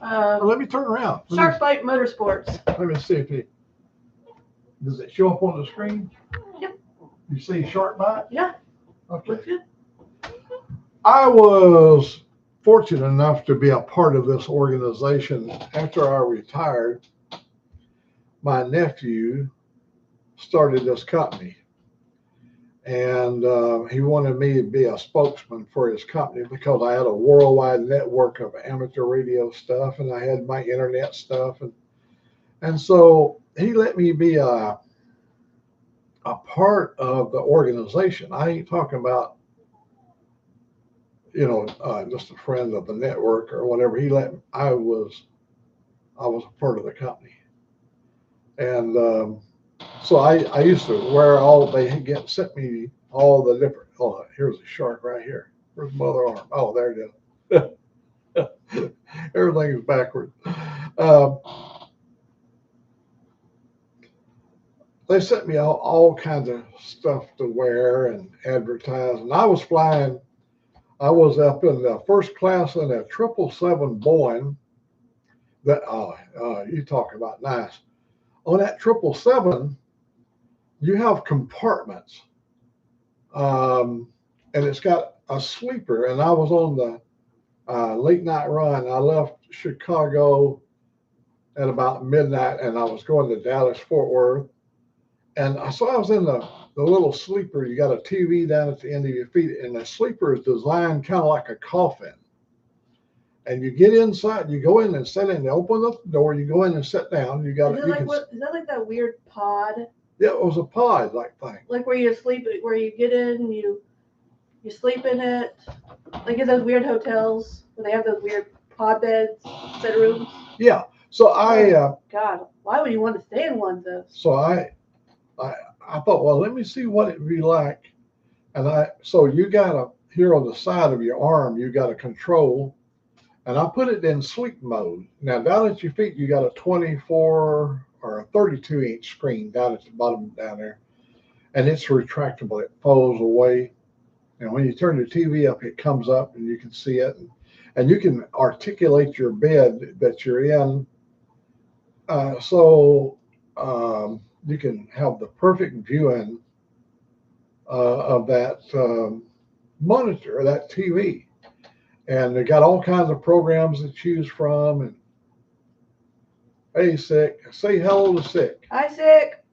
Let me turn around. Shark Bite Motorsports. Let me see if does it show up on the screen? Yep. You see shark bite? Yeah. Okay. Looks good. I was fortunate enough to be a part of this organization. After I retired, my nephew started this company, and he wanted me to be a spokesman for his company because I had a worldwide network of amateur radio stuff, and I had my internet stuff, and so he let me be a part of the organization. I ain't talking about just a friend of the network or whatever. I was a part of the company, and so I used to wear sent me all the different. Oh, here's a shark right here. Where's my other arm? Oh, there it is. Everything is backward. They sent me all kinds of stuff to wear and advertise, and I was flying. I was up in the first class in a 777 Boeing. You talk about nice. On that 777, you have compartments, and it's got a sleeper. And I was on the late night run. I left Chicago at about midnight, and I was going to Dallas, Fort Worth. And so I was in the little sleeper. You got a TV down at the end of your feet, and the sleeper is designed kind of like a coffin. And you get inside, you go in and sit in, you open up the door, you go in and sit down. Is that like that weird pod? Yeah, it was a pod like thing. Like where you sleep, where you get in, you sleep in it. Like in those weird hotels where they have those weird pod beds, bedrooms. Yeah. So God, why would you want to stay in one of those? So I thought, well, let me see what it'd be like. And so you got here on the side of your arm, you got a control, and I put it in sleep mode. Now down at your feet, you got a 24 or a 32-inch screen down at the bottom down there, and it's retractable. It folds away, and when you turn the TV up, it comes up, and you can see it, and you can articulate your bed that you're in, so you can have the perfect viewing of that monitor, that TV. And they got all kinds of programs to choose from. And hey, Sick, say hello to Sick. Hi, Sick.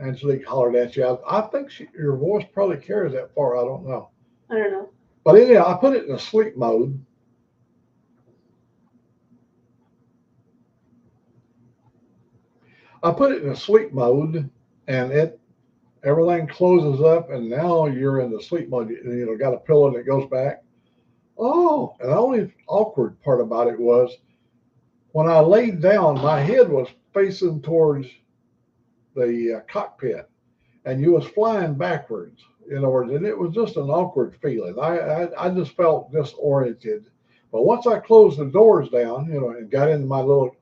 Angelique hollered at you. I think your voice probably carries that far. I don't know. I don't know. But anyhow, I put it in a sleep mode. And everything closes up, and now you're in the sleep mode. You got a pillow and it goes back. Oh, and the only awkward part about it was when I laid down, my head was facing towards the cockpit, and you was flying backwards, and it was just an awkward feeling. I just felt disoriented. But once I closed the doors down, and got into my little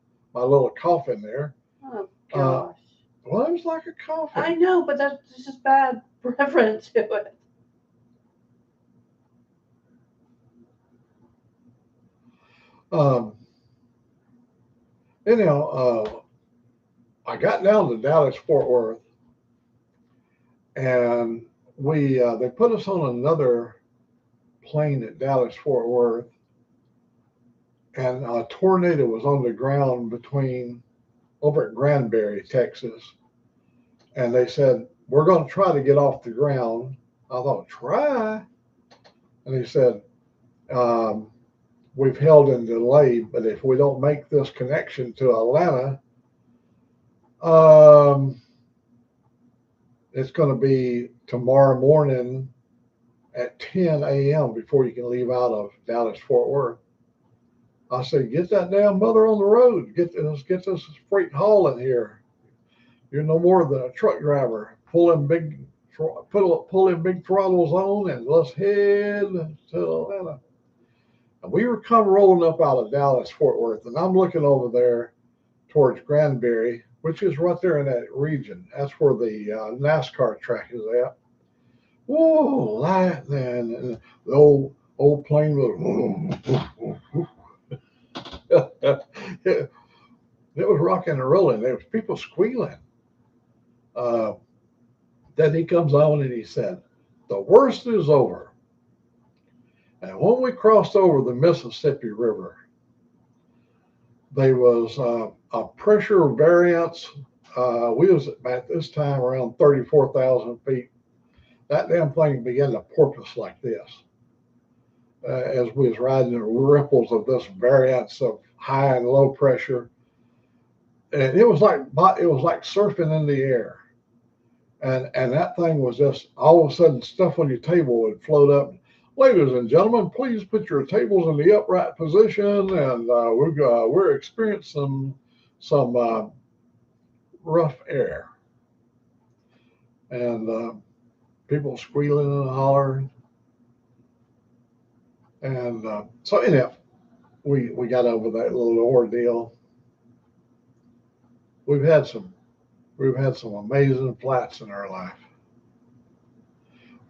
coffin there. Oh gosh. Well, it was like a coffin. I know, but that's just bad reference to it. Anyhow, I got down to Dallas Fort Worth, and they put us on another plane at Dallas Fort Worth, and a tornado was on the ground over at Granbury, Texas, and they said, we're going to try to get off the ground. I thought, try? And he said, we've held in delay, but if we don't make this connection to Atlanta, it's going to be tomorrow morning at 10 a.m. before you can leave out of Dallas Fort Worth. I said, get that damn mother on the road. Let's get this freight haul in here. You're no more than a truck driver. Pull in big throttles on, and let's head to Atlanta. And we were rolling up out of Dallas Fort Worth, and I'm looking over there towards Granbury, which is right there in that region. That's where the NASCAR track is at. Whoa, lightning, and the old plane was. It was rocking and rolling. There was people squealing. Then he comes on and he said, the worst is over. And when we crossed over the Mississippi River, there was a pressure variance. We was at this time around 34,000 feet. That damn thing began to porpoise like this. As we was riding the ripples of this variance of high and low pressure. And it was like surfing in the air. And that thing was just, all of a sudden, stuff on your table would float up. Ladies and gentlemen, please put your tables in the upright position, and we're experiencing some rough air. And people squealing and hollering. And so anyhow, we got over that little ordeal. We've had some amazing flights in our life.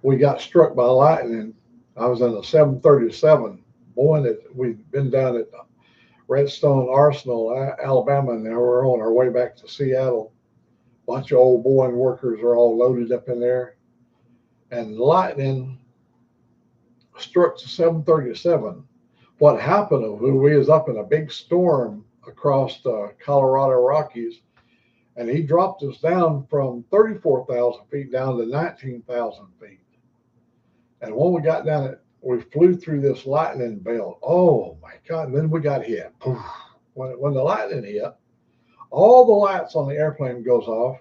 We got struck by lightning. I was in a 737 Boeing. We'd been down at Redstone Arsenal, Alabama, and now we're on our way back to Seattle. A bunch of old Boeing workers are all loaded up in there. And lightning struck the 737. What happened was we was up in a big storm across the Colorado Rockies, and he dropped us down from 34,000 feet down to 19,000 feet. And when we got down it, we flew through this lightning belt. Oh my God. And then we got hit. When the lightning hit, all the lights on the airplane goes off,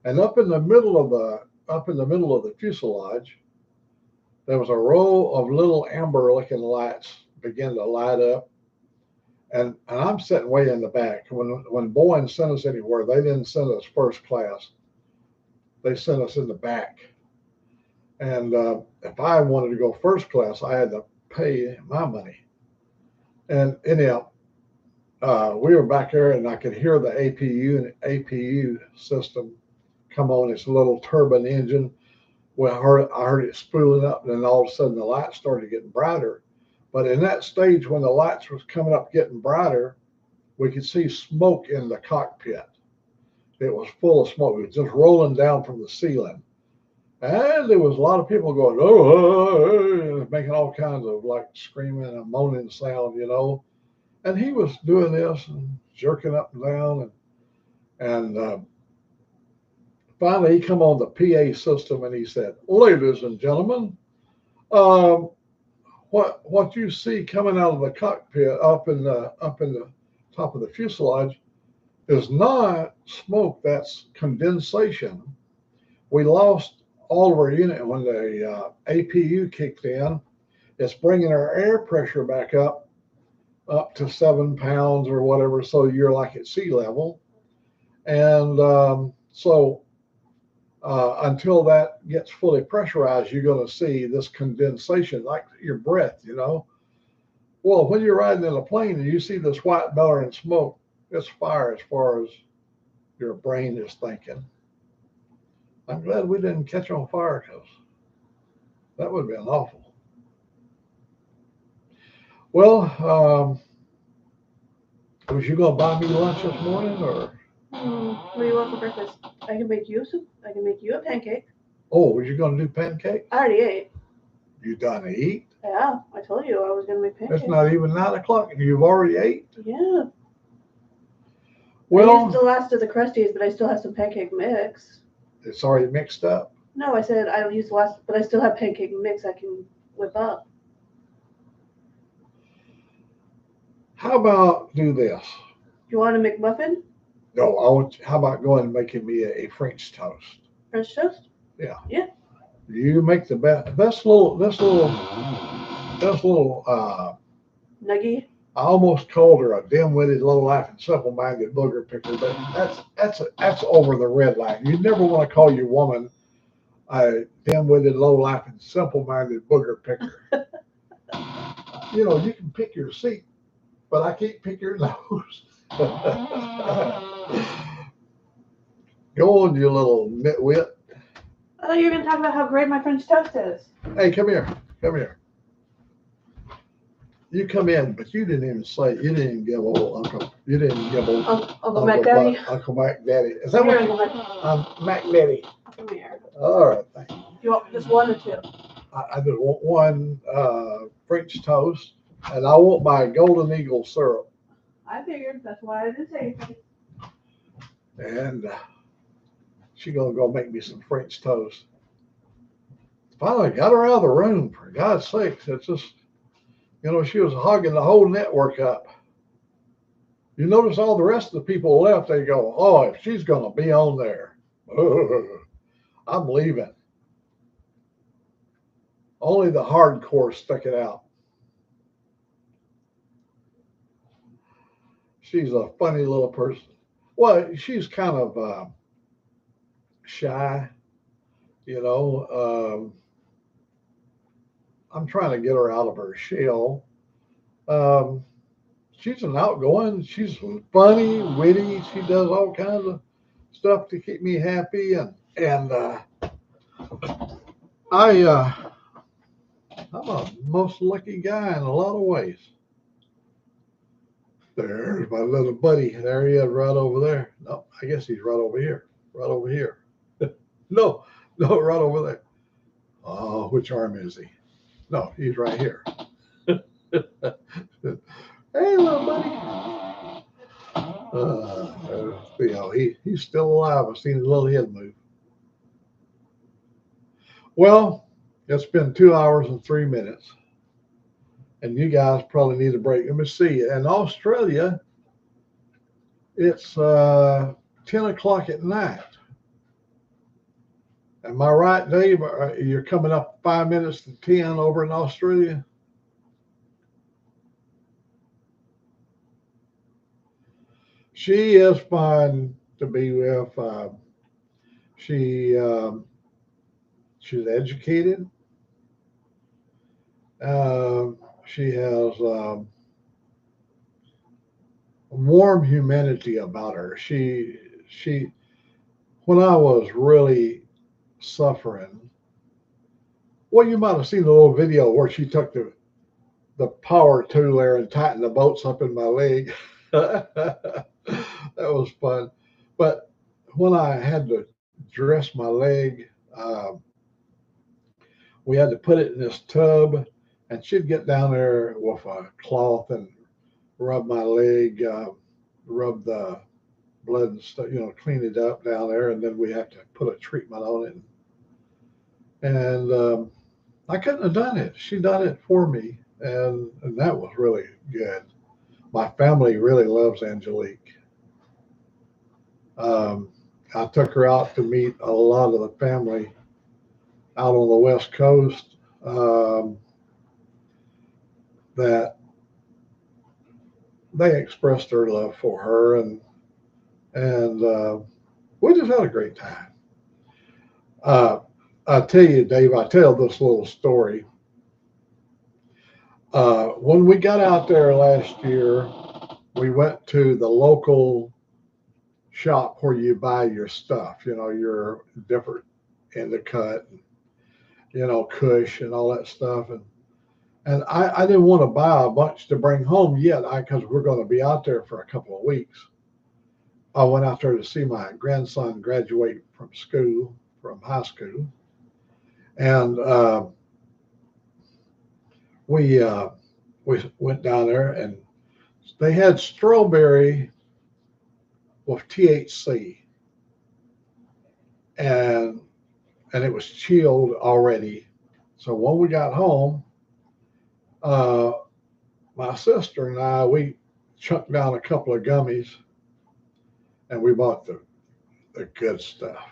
and up in the middle of the fuselage, there was a row of little amber looking lights begin to light up. And I'm sitting way in the back. When Boeing sent us anywhere, they didn't send us first class. They sent us in the back. And if I wanted to go first class, I had to pay my money. And anyhow, we were back there, and I could hear the APU system come on. Its little turbine engine. Well, I heard it spooling up, and then all of a sudden the lights started getting brighter. But in that stage, when the lights was coming up, getting brighter, we could see smoke in the cockpit. It was full of smoke. It was just rolling down from the ceiling. And there was a lot of people going, oh, making all kinds of like screaming and moaning sound. And he was doing this and jerking up and down. And finally, he come on the PA system and he said, ladies and gentlemen, um, what you see coming out of the cockpit up in the top of the fuselage is not smoke. That's condensation. We lost all of our unit when the APU kicked in. It's bringing our air pressure back up to 7 pounds or whatever, so you're like at sea level. And so until that gets fully pressurized, you're going to see this condensation, like your breath. Well, when you're riding in a plane and you see this white bellowing smoke, it's fire as far as your brain is thinking. I'm glad we didn't catch on fire, because that would have been awful. Well, was you going to buy me lunch this morning, or? What do you want for breakfast? I can make you a pancake. Oh, was you going to do pancakes? I already ate. You done eat? Yeah, I told you I was gonna make pancakes. It's not even 9 o'clock and you've already ate? Yeah. Well, I used the last of the Crusties, but I still have some pancake mix. it's already mixed up. No, I said I don't use the last, but I still have pancake mix I can whip up. How about do this? You want a McMuffin? No, how about going and making me a French toast? French toast? Yeah. Yeah. You make the best. This little Nuggy? I almost called her a dim-witted, low-life, and simple-minded booger picker, but that's over the red line. You never want to call your woman a dim-witted, low-life, and simple-minded booger picker. You can pick your seat, but I can't pick your nose. Go on, you little nitwit. I thought you were going to talk about how great my French toast is. Hey, come here. You come in, but you didn't even give old Uncle Mac Daddy. Uncle Mac Daddy. Is that what? Mac Daddy. Come here. All right, thank you. You want just one or two? I just want one French toast, and I want my Golden Eagle syrup. I figured, that's why I didn't say anything. And she's gonna go make me some French toast. Finally got her out of the room, for God's sakes. It's just, she was hogging the whole network up. You notice all the rest of the people left, they go, oh, if she's gonna be on there, I'm leaving. Only the hardcore stuck it out. She's a funny little person. Well, she's kind of shy, I'm trying to get her out of her shell. She's an outgoing, she's funny, witty. She does all kinds of stuff to keep me happy. And I'm a most lucky guy in a lot of ways. There's my little buddy. There he is, right over there. No, I guess he's right over here. Right over here. No, right over there. Oh, which arm is he? No, he's right here. Hey, little buddy. Theo, he's still alive. I've seen his little head move. Well, it's been 2 hours and 3 minutes. And you guys probably need a break. Let me see. In Australia, it's 10 o'clock at night. Am I right, Dave? You're coming up 5 minutes to 10 over in Australia? She is fun to be with. She's educated. She has warm humanity about her. She when I was really suffering, well, you might have seen the little video where she took the power tool there and tightened the bolts up in my leg. That was fun. But when I had to dress my leg, we had to put it in this tub, and she'd get down there with a cloth and rub my leg, rub the blood and stuff, clean it up down there, and then we have to put a treatment on it. And I couldn't have done it. She done it for me, and that was really good. My family really loves Angelique. Um, I took her out to meet a lot of the family out on the West Coast that they expressed their love for her, and we just had a great time. Uh, I tell you, Dave, I tell this little story. When we got out there last year, we went to the local shop where you buy your stuff, your different Indicut, Kush and all that stuff. And I didn't want to buy a bunch to bring home yet because we're going to be out there for a couple of weeks. I went out there to see my grandson graduate from high school. And we went down there, and they had strawberry with THC, and it was chilled already. So when we got home, my sister and I, we chucked down a couple of gummies, and we bought the good stuff.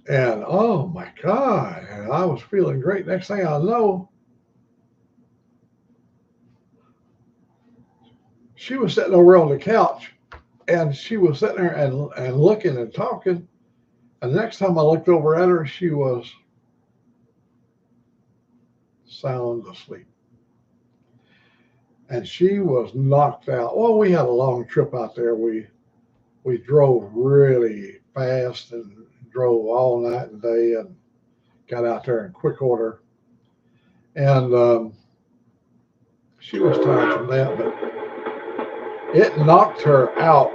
And oh my God, and I was feeling great. Next thing I know, she was sitting over on the couch, and she was sitting there and looking and talking. And the next time I looked over at her, she was sound asleep. And she was knocked out. Well, we had a long trip out there. We drove really fast and drove all night and day and got out there in quick order. And she was tired from that, but it knocked her out.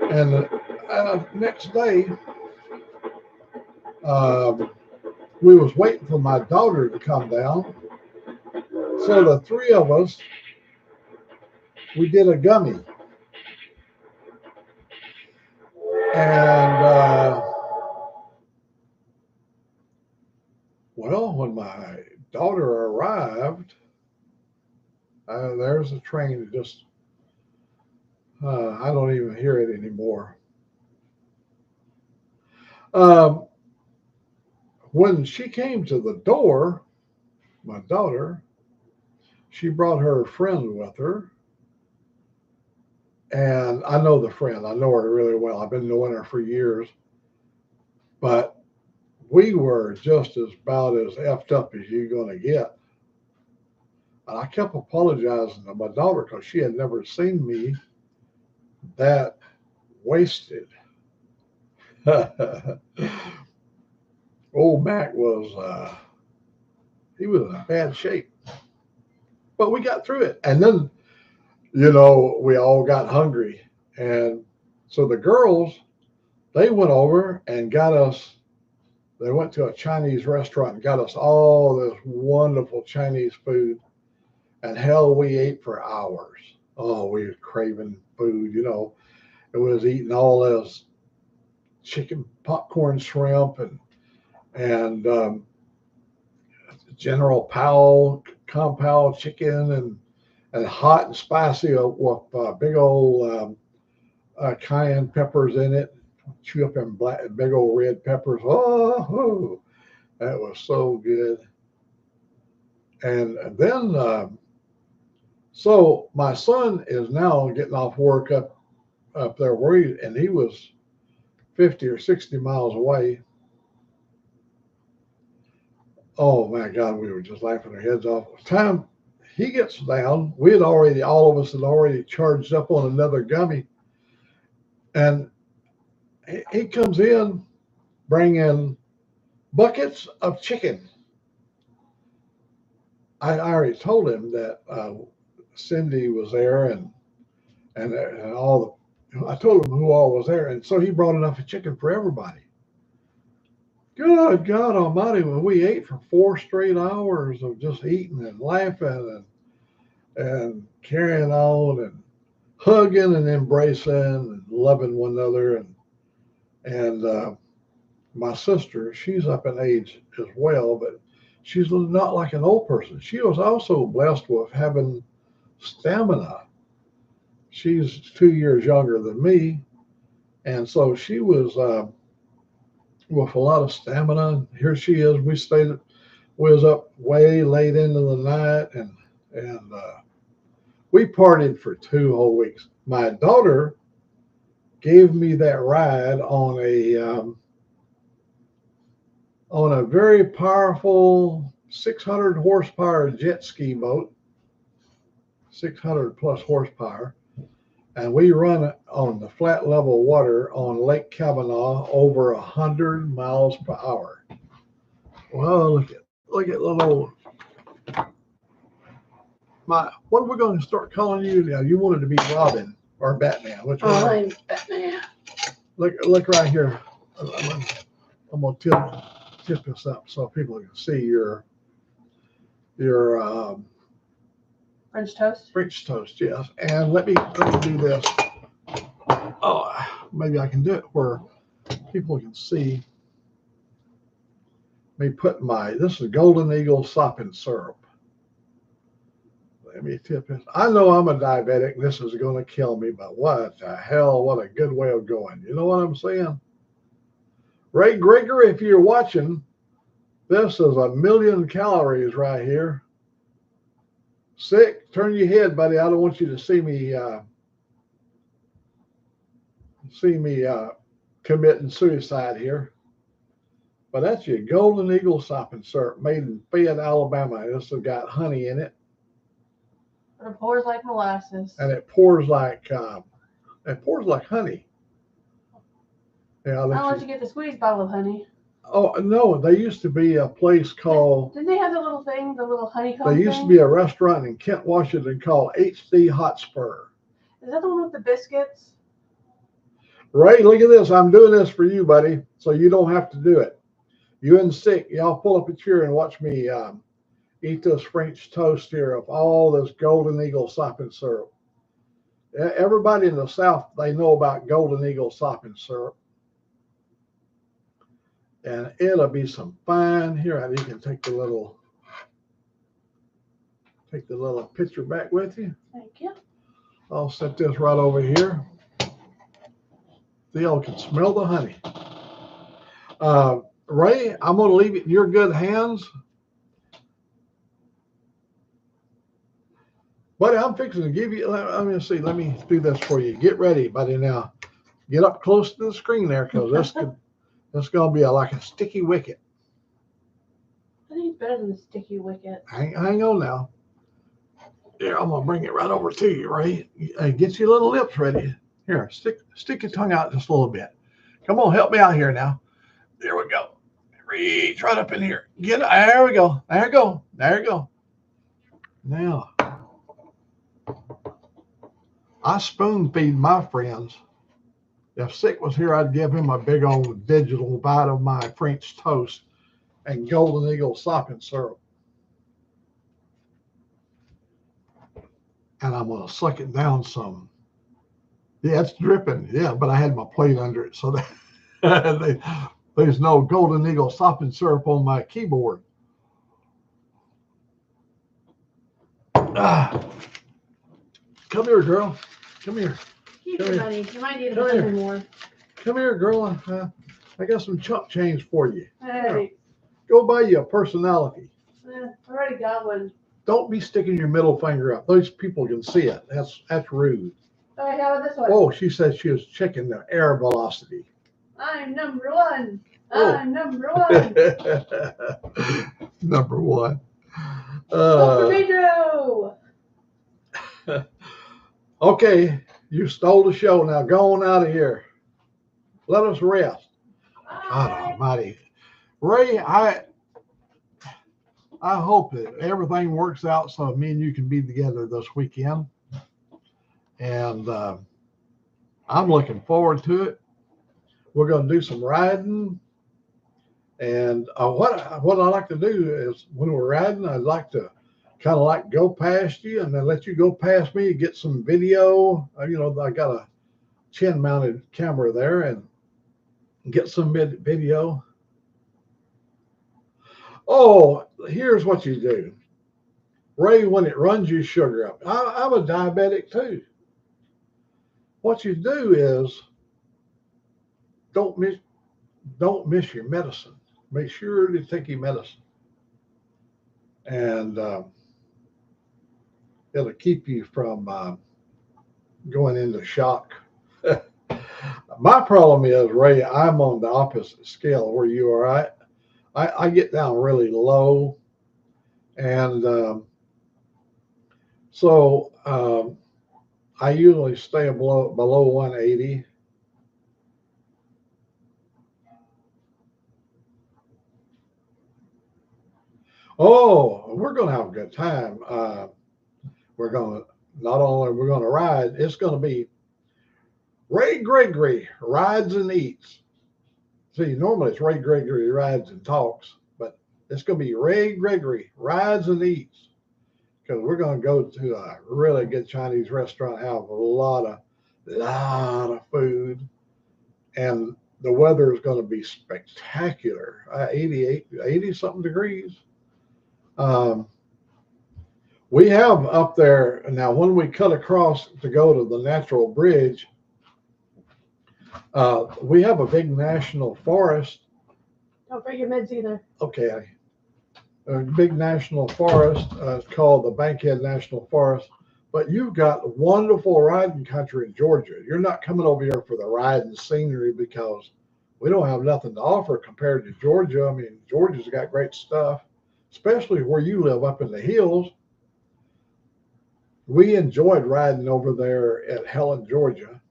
And the next day, we was waiting for my daughter to come down. So the three of us, we did a gummy. And well, when my daughter arrived, there's a train that just, I don't even hear it anymore. When she came to the door, my daughter, she brought her friend with her. And I know the friend. I know her really well. I've been knowing her for years. But we were just about as effed up as you're going to get. And I kept apologizing to my daughter because she had never seen me that wasted. Old Mac was, he was in bad shape. But we got through it. And then, we all got hungry. And so the girls, they went over and they went to a Chinese restaurant and got us all this wonderful Chinese food. And hell, we ate for hours. Oh, we were craving food, It was eating all this chicken, popcorn, shrimp, and General Powell, compound chicken, and hot and spicy with big old cayenne peppers in it. Chew up them big old red peppers. Oh, that was so good. And then, so my son is now getting off work up there and he was 50 or 60 miles away. Oh my God, we were just laughing our heads off. Time he gets down. We had already, all of us had already charged up on another gummy. And he comes in bringing buckets of chicken. I already told him that Cindy was there and all the, I told him who all was there. And so he brought enough of chicken for everybody. Good God Almighty, when we ate for 4 straight hours of just eating and laughing and carrying on and hugging and embracing and loving one another. And my sister, she's up in age as well, but she's not like an old person. She was also blessed with having stamina. She's 2 years younger than me. And so she was with a lot of stamina. Here she is. We was up way late into the night and we partied for 2 whole weeks. My daughter gave me that ride on a very powerful 600 horsepower jet ski boat, 600 plus horsepower. And we run it on the flat level water on Lake Kavanaugh over 100 miles per hour. Well, look at little what are we going to start calling you now? You wanted to be Robin or Batman. Which one? I'm Batman. Look right here. I'm gonna tip this up so people can see your French toast. French toast, yes. And let me do this. Oh, maybe I can do it where people can see me put this is Golden Eagle sopping syrup. Let me tip this. I know I'm a diabetic. This is going to kill me, but what the hell? What a good way of going. You know what I'm saying? Ray Greger, if you're watching, this is 1,000,000 calories right here. Sick, turn your head, buddy. I don't want you to see me committing suicide here. But that's your Golden Eagle sopping syrup made in Fayette, Alabama. This has got honey in it. It pours like molasses. And it pours like honey. Yeah, I'll let you get the squeeze bottle of honey. Oh no, there used to be a place called. Didn't they have the little thing, the little honeycomb There used to be a restaurant in Kent, Washington called HD Hotspur. Is that the one with the biscuits? Ray, look at this. I'm doing this for you, buddy, so you don't have to do it. You and Sick, y'all pull up a chair and watch me eat this French toast here of all this Golden Eagle sopping syrup. Everybody in the South, they know about Golden Eagle sopping syrup. And it'll be some fine. Here, you can take the little picture back with you. Thank you. I'll set this right over here. So y'all can smell the honey. Ray, I'm going to leave it in your good hands. Buddy, I'm fixing to give you, let me do this for you. Get ready, buddy, now. Get up close to the screen there because that's going to be like a sticky wicket. I think it's better than a sticky wicket. Hang on now. Here, I'm going to bring it right over to you, Ray. Get your little lips ready. Here, stick your tongue out just a little bit. Come on, help me out here now. There we go. Reach right up in here. There we go. There we go. There we go. Now, I spoon feed my friends. If Sick was here, I'd give him a big old digital bite of my French toast and Golden Eagle sopping syrup. And I'm going to suck it down some. Yeah, it's dripping. Yeah, but I had my plate under it. So there's no Golden Eagle sopping syrup on my keyboard. Come here, girl. Come here. Keep it, buddy. You might need a little more. Come here, girl. I got some chump change for you. Hey. Go buy you a personality. I already got one. Don't be sticking your middle finger up. Those people can see it. That's rude. All right, how about this one? Oh, she said she was checking the air velocity. I'm number one. Oh. I'm number one. Number one. Vote for Pedro. Okay, you stole the show. Now go on out of here. Let us rest. God Almighty, Ray, I hope that everything works out so me and you can be together this weekend, and I'm looking forward to it. We're going to do some riding, and what I like to do is when we're riding, I'd like to kind of like go past you and then let you go past me and get some video. I got a chin mounted camera there and get some video. Oh, here's what you do, Ray. When it runs your sugar up, I'm a diabetic too. What you do is don't miss your medicine. Make sure to take your medicine, and it'll keep you from going into shock. My problem is, Ray, I'm on the opposite scale where you are. I get down really low, and so I usually stay below 180. Oh, we're gonna have a good time. We're gonna not only we're gonna ride, it's gonna be Ray Gregory rides and eats. See, normally it's Ray Gregory rides and talks, but it's gonna be Ray Gregory rides and eats, because we're gonna go to a really good Chinese restaurant, have a lot of food, and the weather is going to be spectacular. 80 something degrees. We have up there now, when we cut across to go to the natural bridge, we have a big national forest. Don't forget your meds either. Okay. A big national forest. It's called the Bankhead National Forest. But you've got wonderful riding country in Georgia. You're not coming over here for the riding scenery, because we don't have nothing to offer compared to Georgia. I mean, Georgia's got great stuff, especially where you live up in the hills. We enjoyed riding over there at Helen, Georgia.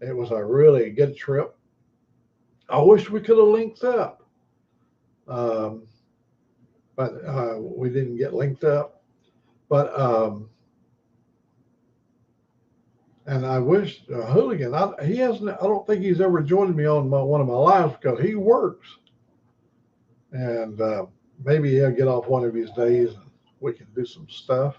It was a really good trip. I wish we could have linked up, but we didn't get linked up. But and I wish Hooligan. He hasn't. I don't think he's ever joined me on one of my lives, because he works, and maybe he'll get off one of these days and we can do some stuff.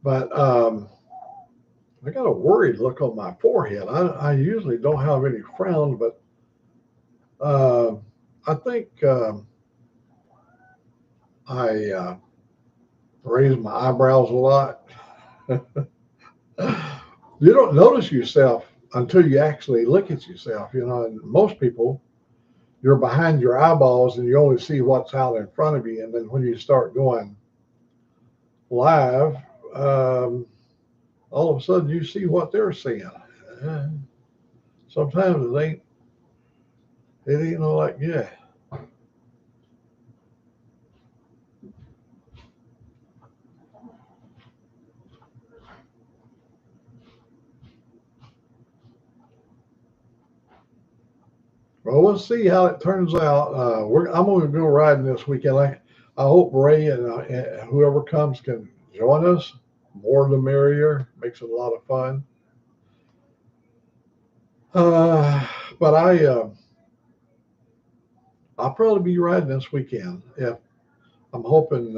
But I got a worried look on my forehead. I usually don't have any frowns, but I think I raise my eyebrows a lot. You don't notice yourself until you actually look at yourself, and most people, you're behind your eyeballs and you only see what's out in front of you. And then when you start going live, all of a sudden you see what they're seeing. Sometimes it ain't no like, yeah. Well, we'll see how it turns out. I'm going to go riding this weekend. I hope Ray and whoever comes can join us. More the merrier. Makes it a lot of fun. But I'll probably be riding this weekend. Yeah, I'm hoping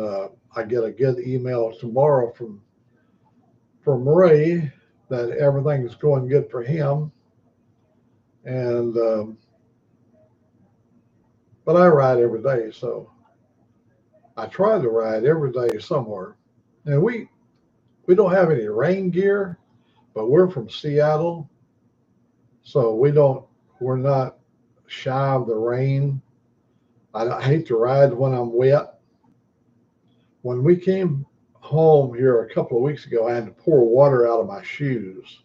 I get a good email tomorrow from Ray that everything's going good for him. And but I ride every day, so I try to ride every day somewhere. And we don't have any rain gear, but we're from Seattle, so we're not shy of the rain. I hate to ride when I'm wet. When we came home here a couple of weeks ago, I had to pour water out of my shoes,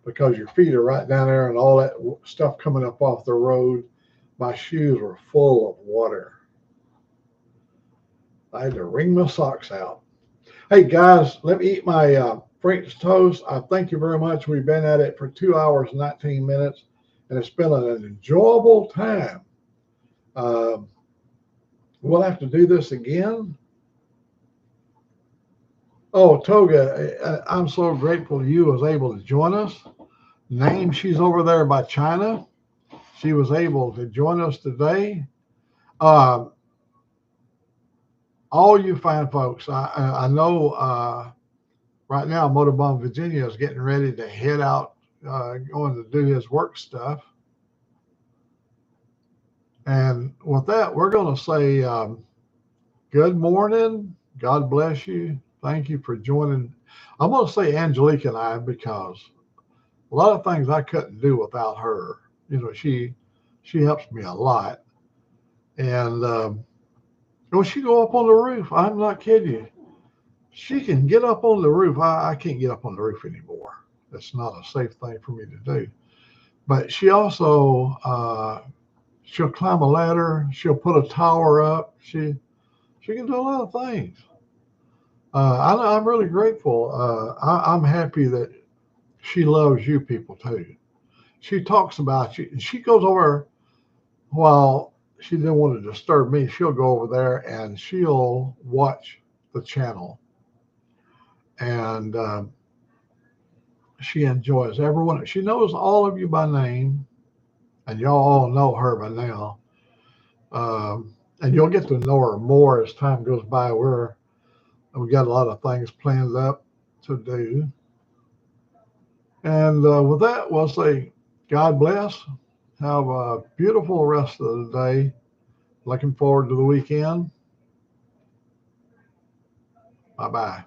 because your feet are right down there and all that stuff coming up off the road. My shoes were full of water. I had to wring my socks out. Hey guys, let me eat my French toast. I thank you very much. We've been at it for 2 hours, 19 minutes, and it's been an enjoyable time. Um, we'll have to do this again. Oh, Toga, I'm so grateful you was able to join us. Name, she's over there by China. She was able to join us today. Um, all you fine folks, I know right now Motorbomb Virginia is getting ready to head out, going to do his work stuff. And with that, we're going to say good morning. God bless you. Thank you for joining. I'm going to say Angelique and I because a lot of things I couldn't do without her. You know, she helps me a lot. And when she go up on the roof, I'm not kidding you. She can get up on the roof. I can't get up on the roof anymore. That's not a safe thing for me to do. But she also she'll climb a ladder. She'll put a tower up. She can do a lot of things. I'm really grateful. I'm happy that she loves you people too. She talks about you. And she goes over while she didn't want to disturb me. She'll go over there and she'll watch the channel. And she enjoys everyone. She knows all of you by name, and y'all all know her by now. And you'll get to know her more as time goes by. We got a lot of things planned up to do. And with that, we'll say God bless. Have a beautiful rest of the day. Looking forward to the weekend. Bye-bye.